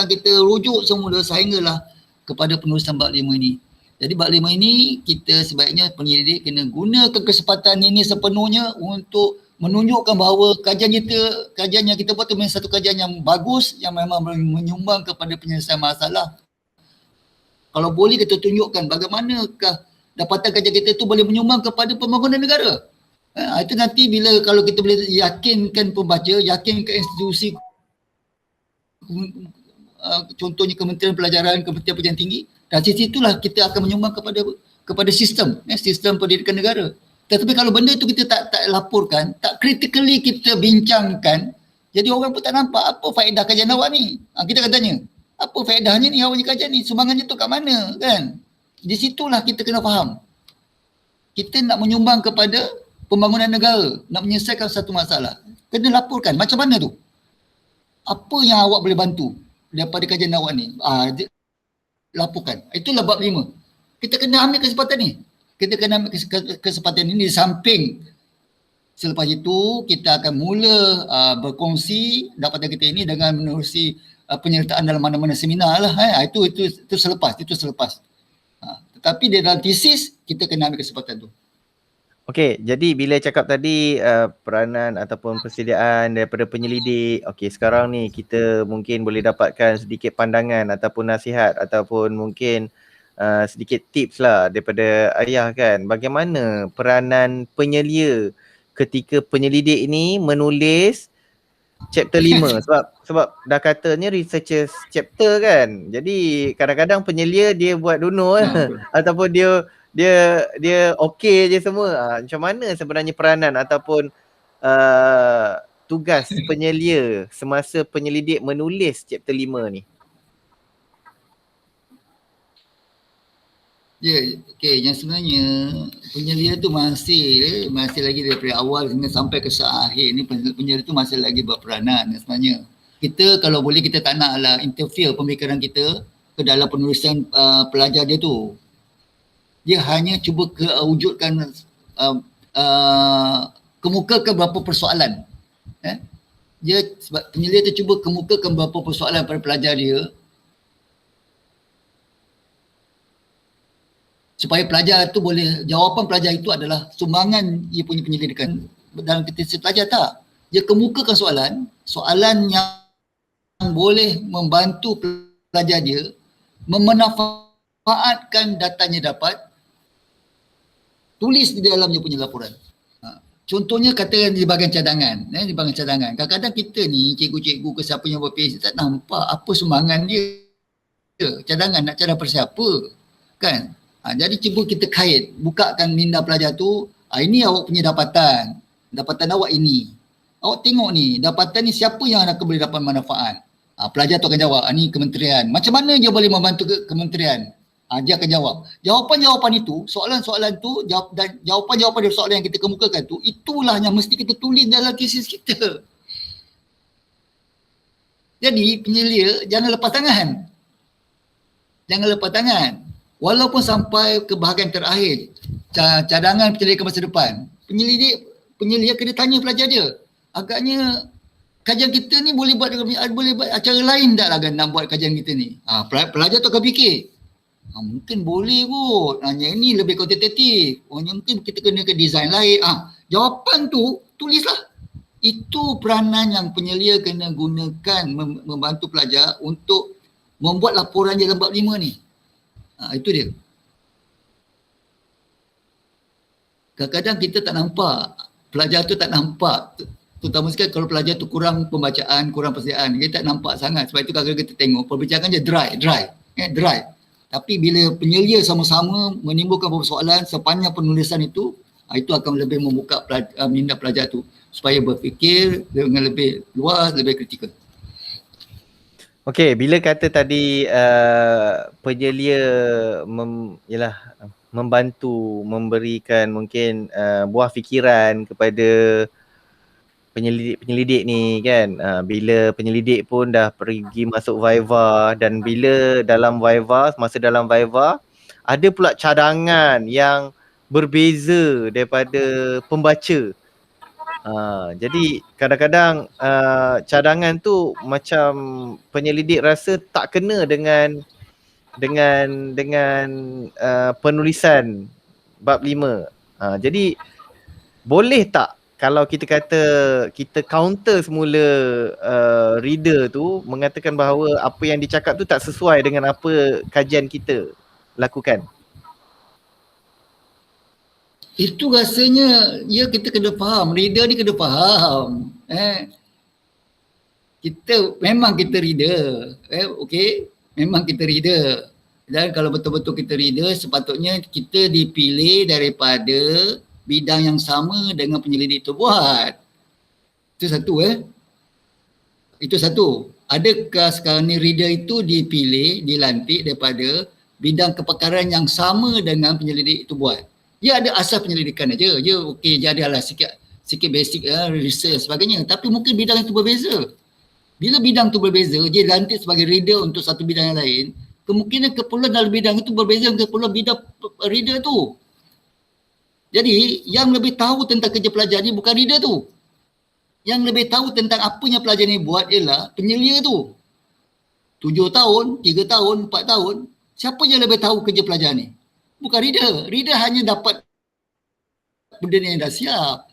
kita rujuk semula sehinggalah kepada penulisan bab 5 ini. Jadi bab 5 ini kita sebaiknya penyelidik kena gunakan kesempatan ini sepenuhnya untuk menunjukkan bahawa kajian yang kita buat tu memang satu kajian yang bagus yang memang menyumbang kepada penyelesaian masalah. Kalau boleh kita tunjukkan bagaimanakah dapatan kajian kita tu boleh menyumbang kepada pembangunan negara. Itu nanti bila kalau kita boleh yakinkan pembaca, yakinkan institusi contohnya Kementerian Pelajaran, Kementerian Pendidikan Tinggi, dari situlah kita akan menyumbang kepada sistem pendidikan negara. Tetapi kalau benda itu kita tak laporkan, tak critically kita bincangkan, jadi orang pun tak nampak apa faedah kajian awak ni. Kita akan tanya, apa faedahnya ni awak ni kajian ni? Sumbangannya tu kat mana kan? Di situlah kita kena faham. Kita nak menyumbang kepada pembangunan negara, nak menyelesaikan satu masalah. Kena laporkan macam mana tu? Apa yang awak boleh bantu daripada kajian awak ni? Laporkan. Itulah bab 5. Kita kena ambil kesempatan ni. Kita kena ambil kesempatan ini di samping selepas itu kita akan mula berkongsi dapatan kita ini dengan menerusi penyertaan dalam mana-mana seminar lah. Itu selepas. Tetapi di dalam tesis kita kena ambil kesempatan tu. Okey, jadi bila cakap tadi peranan ataupun persediaan daripada penyelidik, okey sekarang ni kita mungkin boleh dapatkan sedikit pandangan ataupun nasihat ataupun mungkin sedikit tips lah daripada Ayah kan. Bagaimana peranan penyelia ketika penyelidik ini menulis chapter 5 sebab dah katanya researchers chapter kan. Jadi kadang-kadang penyelia dia buat duno ataupun dia okey je semua. Macam mana sebenarnya peranan ataupun tugas penyelia semasa penyelidik menulis chapter 5 ni? Yang sebenarnya penyelia tu masih lagi daripada awal hingga sampai ke saat akhir ni penyelia tu masih lagi berperanan sebenarnya. Kita kalau boleh kita tak naklah interfere pemikiran kita ke dalam penulisan pelajar dia tu. Dia hanya cuba wujudkan kemukakan beberapa persoalan. Penyelia tu cuba kemukakan beberapa persoalan pada pelajar dia supaya pelajar tu boleh, jawapan pelajar itu adalah sumbangan ia punya penyelidikan dalam tesis pelajar tak. Dia kemukakan soalan yang boleh membantu pelajar dia memanfaatkan datanya dapat tulis di dalamnya punya laporan. Contohnya katakan di bahagian cadangan. Di bahagian cadangan. Kadang-kadang kita ni cikgu-cikgu ke siapa yang buat PhD tak nampak apa sumbangan dia. Cadangan nak cadang pada siapa. Kan? Jadi cuba kita kait, bukakan minda pelajar tu, ini awak punya dapatan awak ini. Awak tengok ni, dapatan ni siapa yang akan boleh dapat manfaat? Pelajar tu akan jawab, ni kementerian. Macam mana dia boleh membantu kementerian? Dia akan jawab. Jawapan-jawapan itu, soalan-soalan tu, dan jawapan-jawapan dari soalan yang kita kemukakan tu, itulah yang mesti kita tulis dalam tesis kita. Jadi penyelia jangan lepas tangan. Walaupun sampai ke bahagian terakhir, cadangan penyelidikan masa depan, penyelia kena tanya pelajar dia. Agaknya kajian kita ni boleh buat acara lain tak lah nak buat kajian kita ni. Pelajar tu akan fikir, mungkin boleh kot. Hanya ini lebih kuantitatif. Mungkin kita kena ke design lain. Jawapan tu tulislah. Itu peranan yang penyelia kena gunakan membantu pelajar untuk membuat laporan dalam bab 5 ni. Itu dia. Kadang-kadang kita tak nampak pelajar tu tak nampak, terutama sekali kalau pelajar tu kurang pembacaan, kurang persediaan, dia tak nampak sangat. Sebab itu kalau kita tengok perbincangan dia dry. Tapi bila penyelia sama-sama menimbulkan persoalan sepanjang penulisan itu akan lebih membuka minda pelajar tu supaya berfikir dengan lebih luas, lebih kritikal. Okey, bila kata tadi penyelia membantu memberikan mungkin buah fikiran kepada penyelidik ni kan, bila penyelidik pun dah pergi masuk viva, dan bila masa dalam viva ada pula cadangan yang berbeza daripada pembaca. Jadi kadang-kadang cadangan tu macam penyelidik rasa tak kena dengan penulisan bab 5. Jadi boleh tak kalau kita kata kita counter semula reader tu mengatakan bahawa apa yang dicakap tu tak sesuai dengan apa kajian kita lakukan? Itu rasanya kita kena faham, reader ni kena faham. Memang kita reader. Okey, memang kita reader. Dan kalau betul-betul kita reader, sepatutnya kita dipilih daripada bidang yang sama dengan penyelidik itu buat. Itu satu. Itu satu. Adakah sekarang ni reader itu dipilih, dilantik daripada bidang kepakaran yang sama dengan penyelidik itu buat? Dia ada asas penyelidikan aja. Dia okey, dia adalah sikit basic research sebagainya. Tapi mungkin bidang itu berbeza. Bila bidang itu berbeza, dia dilantik sebagai reader untuk satu bidang yang lain, kemungkinan keperluan dalam bidang itu berbeza dengan keperluan bidang reader tu. Jadi yang lebih tahu tentang kerja pelajar ni bukan reader tu. Yang lebih tahu tentang apa yang pelajar ni buat ialah penyelia tu. 7 tahun, 3 tahun, 4 tahun, siapa yang lebih tahu kerja pelajar ni? Bukan reader. Reader hanya dapat benda yang dah siap.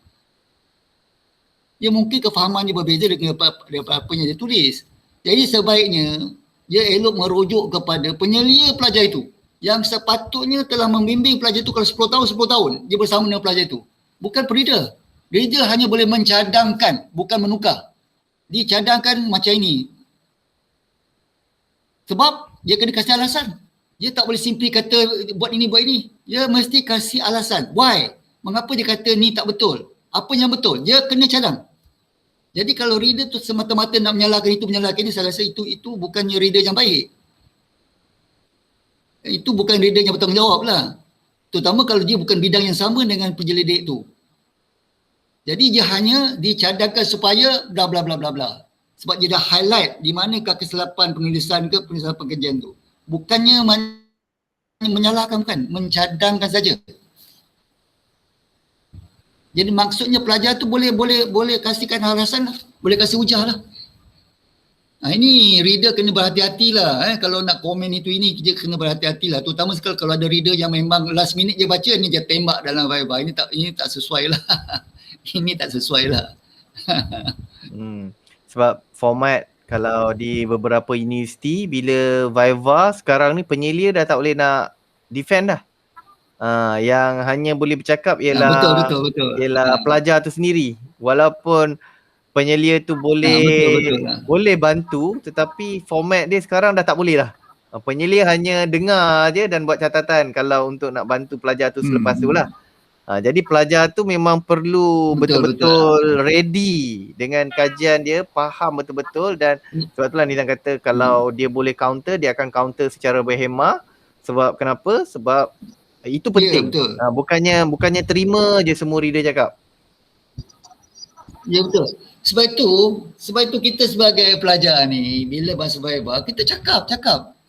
Dia mungkin kefahamannya berbeza dengan apa yang dia tulis. Jadi sebaiknya dia elok merujuk kepada penyelia pelajar itu yang sepatutnya telah membimbing pelajar itu kalau 10 tahun, 10 tahun dia bersama dengan pelajar itu. Bukan reader. Reader hanya boleh mencadangkan, bukan menukar. Dicadangkan macam ini. Sebab dia kena kasih alasan. Dia tak boleh simply kata buat ini. Dia mesti kasih alasan. Why? Mengapa dia kata ni tak betul? Apa yang betul? Dia kena cadang. Jadi kalau reader tu semata-mata nak menyalahkan itu, menyalahkan ini, saya rasa itu bukannya reader yang baik. Itu bukan reader yang bertanggungjawab lah. Terutama kalau dia bukan bidang yang sama dengan penyelidik tu. Jadi dia hanya dicadangkan supaya bla bla bla bla bla. Sebab dia dah highlight di manakah kesilapan penulisan ke penulisan pengajian tu. Bukannya menyalahkan, bukan. Mencadangkan saja. Jadi maksudnya pelajar tu boleh kasihkan alasan lah. Boleh kasih hujah lah. Ini reader kena berhati-hatilah. Kalau nak komen itu ini, dia kena berhati-hatilah. Terutama sekali kalau ada reader yang memang last minute dia baca, ni dia tembak dalam viva. Ini tak sesuai lah. Ini tak sesuai lah. Sebab format kalau di beberapa universiti, bila viva sekarang ni penyelia dah tak boleh nak defend dah. Yang hanya boleh bercakap ialah betul. ialah pelajar tu sendiri. Walaupun penyelia tu boleh bantu, tetapi format dia sekarang dah tak boleh lah. Penyelia hanya dengar je dan buat catatan kalau untuk nak bantu pelajar tu selepas tu lah. Jadi pelajar tu memang perlu betul-betul ready dengan kajian dia, faham betul-betul, dan sebab itulah Nizam kata kalau dia boleh counter, dia akan counter secara berhemah. Sebab kenapa? Sebab itu penting. Bukannya terima je semua reader cakap. Ya betul. Sebab itu kita sebagai pelajar ni bila bahasa viva kita cakap.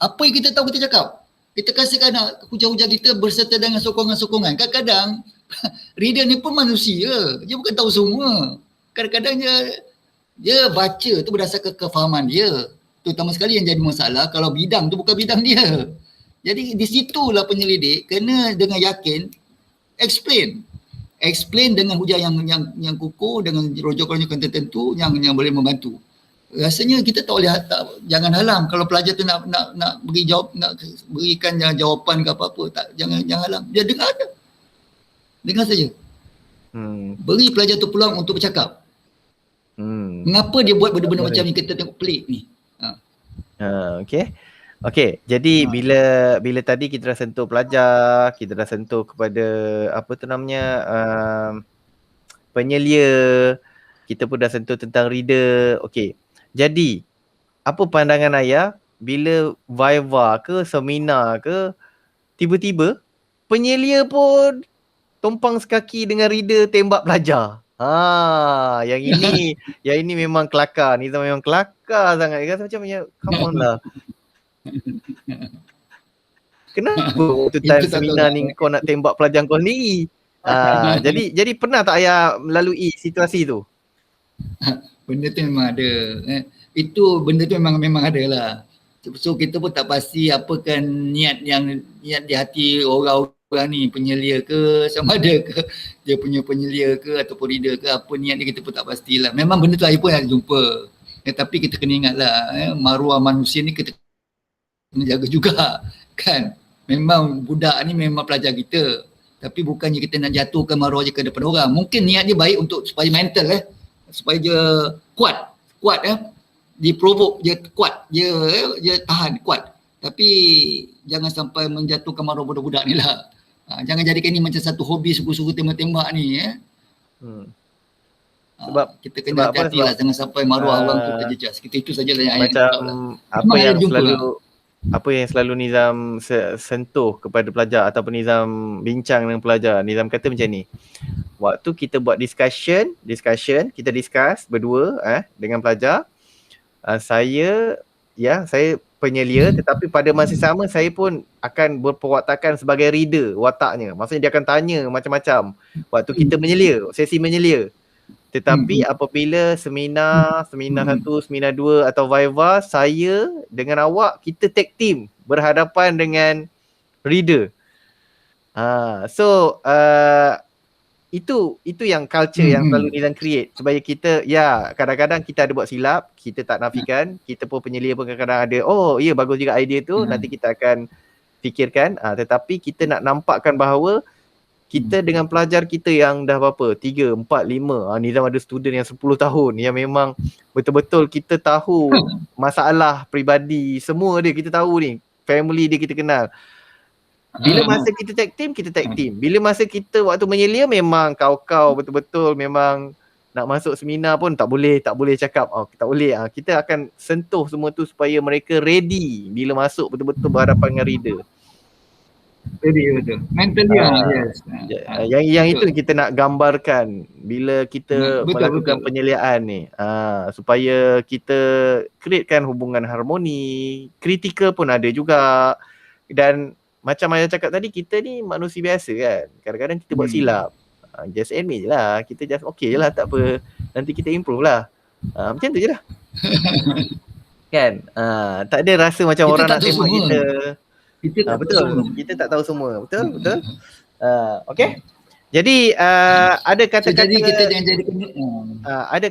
Apa yang kita tahu kita cakap. Kita kasihkan hujah-hujah kita berserta dengan sokongan-sokongan. Kadang-kadang reader ni pun manusia. Dia bukan tahu semua. Kadang-kadang dia baca tu berdasarkan kefahaman dia. Terutama sekali yang jadi masalah kalau bidang tu bukan bidang dia. Jadi di situlah penyelidik kena dengan yakin explain dengan hujah yang kukuh, dengan rujukan tertentu yang boleh membantu. Rasanya kita tak boleh jangan halang kalau pelajar tu nak beri jawab, nak berikan jawapan ke apa-apa, jangan halang. Dia dengar saja. Beri pelajar tu peluang untuk bercakap. Mengapa dia buat benda-benda macam ni, kita tengok pelik ni. Okey, jadi bila tadi kita dah sentuh pelajar, kita dah sentuh kepada apa tu namanya penyelia, kita pun dah sentuh tentang reader. Okey. Jadi apa pandangan ayah bila viva ke seminar ke tiba-tiba penyelia pun tumpang sekaki dengan reader tembak pelajar. Yang ini memang kelakar. Nizam memang kelakar sangat. Dia rasa macam come on lah. Kenapa waktu time seminar ni kau nak tembak pelajar kau sendiri? Jadi pernah tak ayah melalui situasi tu? Benda tu memang ada. Benda tu memang ada lah. So kita pun tak pasti apa kan niat di hati orang-orang ni, penyelia ke, sama ada ke dia punya penyelia ke ataupun reader ke, apa niat dia kita pun tak pastilah. Memang benda tu saya pun ada jumpa. Tapi kita kena ingatlah maruah manusia ni kita kena jaga juga kan. Memang budak ni memang pelajar kita. Tapi bukannya kita nak jatuhkan maruah je ke depan orang. Mungkin niat dia baik untuk supaya mental supaya dia kuat dia provoke, dia kuat, dia tahan kuat. Tapi jangan sampai menjatuhkan maruah budak-budak ni lah. Jangan jadikan ni macam satu hobi suku-suku tembak-tembak ni sebab kita kena hati-hati lah, jangan sampai maruah orang tu terjejas. Kita itu sajalah yang macam apa yang selalu Nizam sentuh kepada pelajar ataupun Nizam bincang dengan pelajar. Nizam kata macam ni. Waktu kita buat discussion, kita discuss berdua dengan pelajar. Saya penyelia, tetapi pada masa sama saya pun akan berperwatakan sebagai reader wataknya. Maksudnya dia akan tanya macam-macam waktu kita menyelia, sesi menyelia. Tetapi apabila seminar 1, seminar 2 atau viva, saya dengan awak kita tag team berhadapan dengan reader. Itu yang culture yang selalu Nizam create supaya kita kadang-kadang kita ada buat silap, kita tak nafikan, kita pun penyelia pun kadang-kadang ada bagus juga idea tu, nanti kita akan fikirkan, tetapi kita nak nampakkan bahawa kita dengan pelajar kita yang dah berapa 3, 4, 5, Nizam ada student yang 10 tahun yang memang betul-betul kita tahu masalah peribadi semua dia, kita tahu ni, family dia kita kenal. Bila masa kita tag team. Bila masa kita waktu menyelia memang kau betul-betul memang nak masuk seminar pun tak boleh cakap. Tak boleh. Kita akan sentuh semua tu supaya mereka ready bila masuk betul-betul berhadapan dengan reader. Ready betul. Mentally yes. Yang itu kita nak gambarkan bila kita melakukan penyeliaan ni. Supaya kita createkan hubungan harmoni, kritikal pun ada juga. Dan macam ayah cakap tadi, kita ni manusia biasa kan. Kadang-kadang kita buat silap. Just admit je lah. Kita just okay je lah, tak apa. Nanti kita improve lah. Macam tu je lah. Kan? Tak ada rasa macam kita orang nak tembak kita. Betul. Kita tak tahu semua. Betul? Okay. Jadi ada kata-kata, jadi kita jangan jadi ada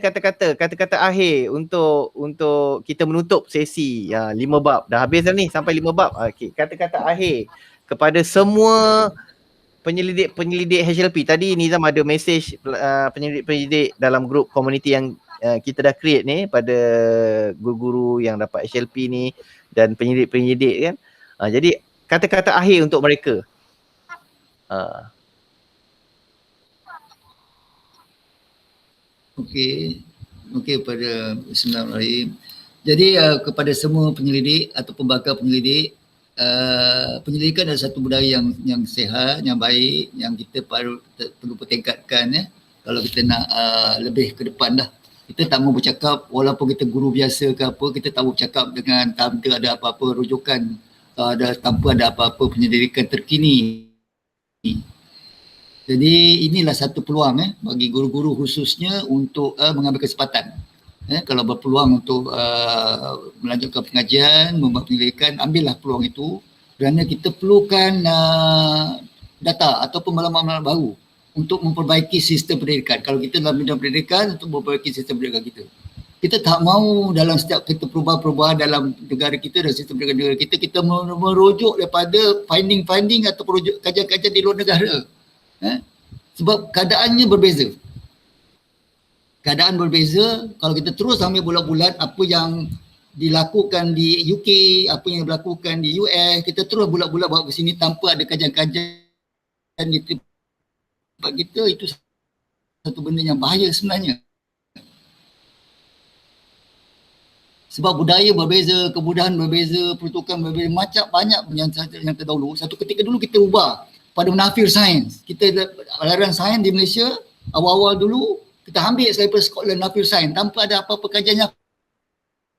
kata-kata akhir untuk kita menutup sesi 5 bab. Dah habis dah ni sampai 5 bab. Okey, kata-kata akhir kepada semua penyelidik HLP. Tadi Nizam ada message penyelidik dalam grup community yang kita dah create ni pada guru-guru yang dapat HLP ni dan penyelidik kan. Jadi kata-kata akhir untuk mereka. Okey pada Bismillahirrahmanirrahim. Jadi kepada semua penyelidik ataupun bakal penyelidik, penyelidikan adalah satu budaya yang sihat, yang baik, yang kita perlu pertingkatkan kalau kita nak lebih ke depan dah. Kita tak mau bercakap walaupun kita guru biasa ke apa, kita tak mau bercakap dengan tanpa ada apa-apa rujukan, tanpa ada apa-apa penyelidikan terkini. Jadi inilah satu peluang bagi guru-guru khususnya untuk mengambil kesempatan. Kalau berpeluang untuk melanjutkan pengajian, membuat penyelidikan, ambillah peluang itu kerana kita perlukan data ataupun maklumat baru untuk memperbaiki sistem pendidikan. Kalau kita dalam bidang pendidikan, untuk memperbaiki sistem pendidikan kita. Kita tak mahu dalam setiap kita perubahan-perubahan dalam negara kita dan sistem pendidikan negara kita, kita merujuk daripada finding atau kajian-kajian di luar negara. Sebab keadaannya berbeza. Keadaan berbeza, kalau kita terus ambil bulat-bulat apa yang dilakukan di UK, apa yang dilakukan di US, kita terus bulat-bulat bawa ke sini tanpa ada kajian-kajian di tempat kita, itu satu benda yang bahaya sebenarnya. Sebab budaya berbeza, kebudayaan berbeza, peruntukan berbeza, macam banyak yang terdahulu. Satu ketika dulu kita ubah pada menafsir sains. Kita aliran sains di Malaysia, awal-awal dulu, kita ambil daripada Scotland nafsir sains tanpa ada apa-apa kajian yang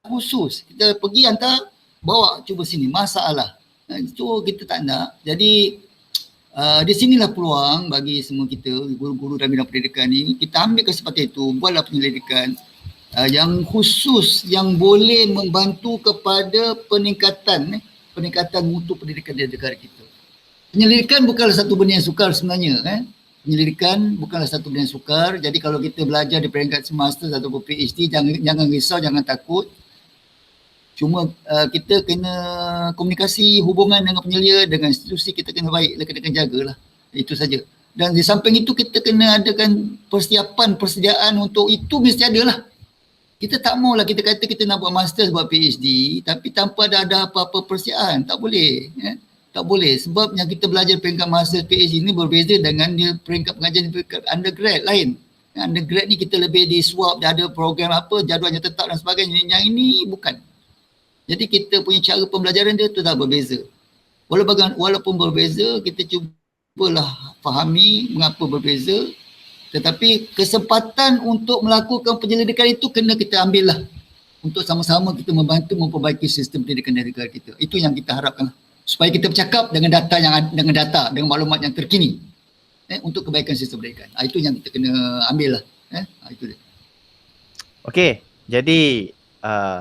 khusus. Kita pergi hantar, bawa cuba sini, masalah. Itu kita tak nak. Jadi di sinilah peluang bagi semua kita, guru-guru dalam bidang pendidikan ni, kita ambil kesempatan itu, buatlah penyelidikan yang khusus yang boleh membantu kepada peningkatan mutu pendidikan di negara kita. Penyelidikan bukanlah satu benda yang sukar sebenarnya. Penyelidikan bukanlah satu benda yang sukar. Jadi kalau kita belajar di peringkat master ataupun PhD, jangan risau, jangan takut. Cuma kita kena komunikasi, hubungan dengan penyelia, dengan institusi kita kena baiklah, kena jagalah. Itu saja. Dan di samping itu kita kena adakan persediaan untuk itu mesti adalah. Kita tak maulah kita kata kita nak buat master, buat PhD tapi tanpa ada apa-apa persediaan. Tak boleh. Tak boleh. Sebab yang kita belajar peringkat master, PhD ni berbeza dengan dia peringkat pengajian peringkat undergrad lain. Undergrad ni kita lebih di swap, dia ada program apa, jadualnya tetap dan sebagainya. Yang ini bukan. Jadi kita punya cara pembelajaran dia tu dah berbeza. Walaupun berbeza, kita cubalah fahami mengapa berbeza. Tetapi kesempatan untuk melakukan penyelidikan itu kena kita ambil lah. Untuk sama-sama kita membantu memperbaiki sistem pendidikan di negara kita. Itu yang kita harapkan. Supaya kita bercakap dengan dengan maklumat yang terkini. Untuk kebaikan sistem pendidikan. Itu yang kita kena ambil lah. Itu dia. Okey, jadi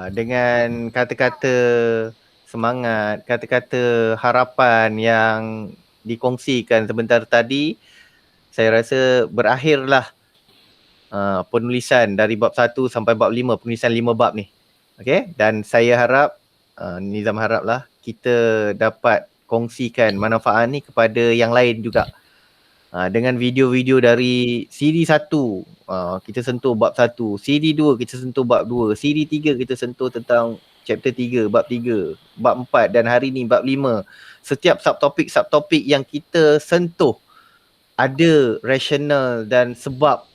dengan kata-kata semangat, kata-kata harapan yang dikongsikan sebentar tadi, saya rasa berakhirlah penulisan dari bab 1 sampai bab 5, penulisan 5 bab ni. Okey, dan saya harap, Nizam haraplah kita dapat kongsikan manfaat ni kepada yang lain juga. Dengan video-video dari siri 1, kita sentuh bab 1, siri 2 kita sentuh bab 2, siri 3 kita sentuh tentang chapter 3, bab 3, bab 4 dan hari ni bab 5. Setiap subtopik yang kita sentuh ada rasional dan sebab,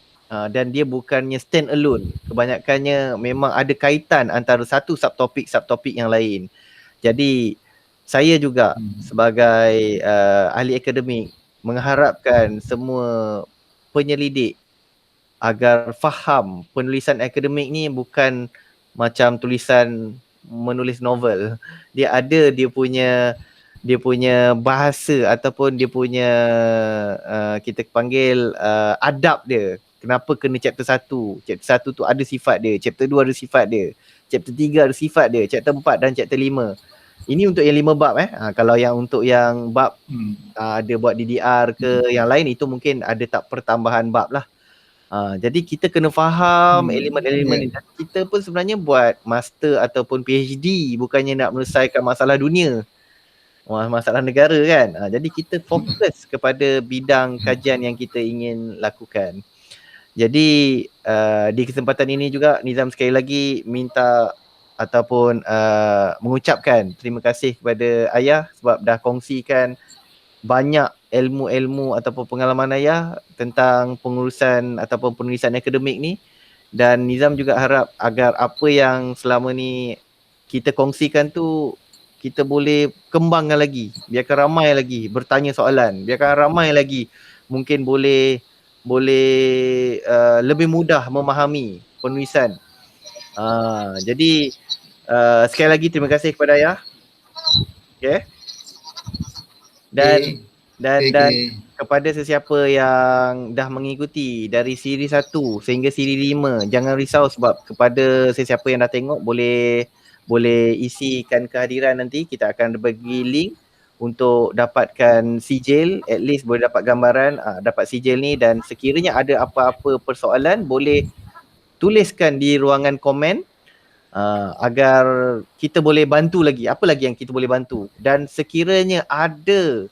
dan dia bukannya stand alone. Kebanyakannya memang ada kaitan antara satu subtopik yang lain. Jadi saya juga sebagai ahli akademik mengharapkan semua penyelidik agar faham penulisan akademik ni bukan macam tulisan menulis novel. Dia ada dia punya bahasa ataupun dia punya kita panggil adab dia. Kenapa kena chapter 1? Chapter 1 tu ada sifat dia, chapter 2 ada sifat dia, chapter 3 ada sifat dia, chapter 4 dan chapter 5. Ini untuk yang 5 bab kalau yang untuk yang bab ada buat DDR ke yang lain, itu mungkin ada tak pertambahan bab lah. Jadi kita kena faham elemen-elemen ni. Kita pun sebenarnya buat master ataupun PhD bukannya nak menyelesaikan masalah dunia, masalah negara kan. Jadi kita fokus kepada bidang kajian yang kita ingin lakukan. Jadi di kesempatan ini juga Nizam sekali lagi minta ataupun mengucapkan terima kasih kepada Ayah sebab dah kongsikan banyak ilmu-ilmu ataupun pengalaman Ayah tentang pengurusan ataupun penulisan akademik ni. Dan Nizam juga harap agar apa yang selama ni kita kongsikan tu kita boleh kembangkan lagi, biarkan ramai lagi bertanya soalan, biarkan ramai lagi mungkin boleh lebih mudah memahami penulisan. Jadi sekali lagi terima kasih kepada Ayah. Okay. Dan kepada sesiapa yang dah mengikuti dari siri 1 sehingga siri 5, jangan risau sebab kepada sesiapa yang dah tengok boleh isikan kehadiran nanti. Kita akan bagi link untuk dapatkan sijil, at least boleh dapat gambaran, dapat sijil ni. Dan sekiranya ada apa-apa persoalan boleh tuliskan di ruangan komen agar kita boleh bantu lagi. Apa lagi yang kita boleh bantu? Dan sekiranya ada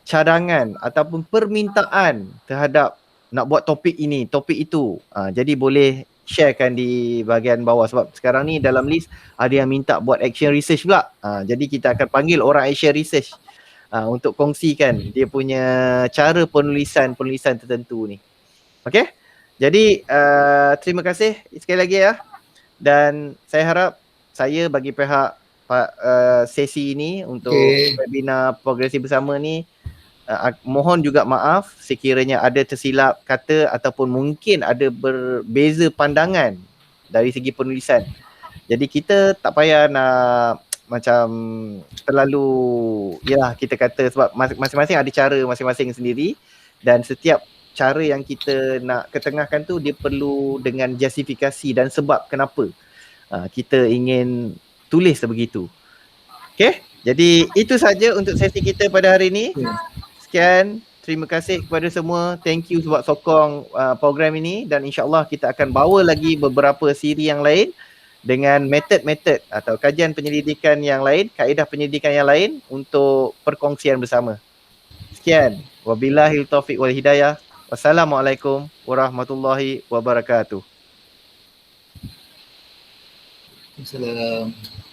cadangan ataupun permintaan terhadap nak buat topik ini, topik itu. Jadi boleh sharekan di bahagian bawah sebab sekarang ni dalam list ada yang minta buat action research pula. Jadi kita akan panggil orang action research untuk kongsikan dia punya cara penulisan tertentu ni. Okey? Jadi terima kasih sekali lagi ya. Dan saya harap saya bagi pihak sesi ini untuk webinar progresif bersama ni mohon juga maaf sekiranya ada tersilap kata ataupun mungkin ada berbeza pandangan dari segi penulisan. Jadi kita tak payah nak macam terlalu kita kata sebab masing-masing ada cara masing-masing sendiri dan setiap cara yang kita nak ketengahkan tu dia perlu dengan justifikasi dan sebab kenapa kita ingin tulis sebegitu. Okey, jadi itu saja untuk sesi kita pada hari ini. Sekian, terima kasih kepada semua. Thank you sebab sokong program ini dan insyaAllah kita akan bawa lagi beberapa siri yang lain dengan metod-metod atau kajian penyelidikan yang lain, kaedah penyelidikan yang lain untuk perkongsian bersama. Sekian, wabillahil taufiq wal hidayah. Wassalamualaikum warahmatullahi wabarakatuh. Assalamualaikum.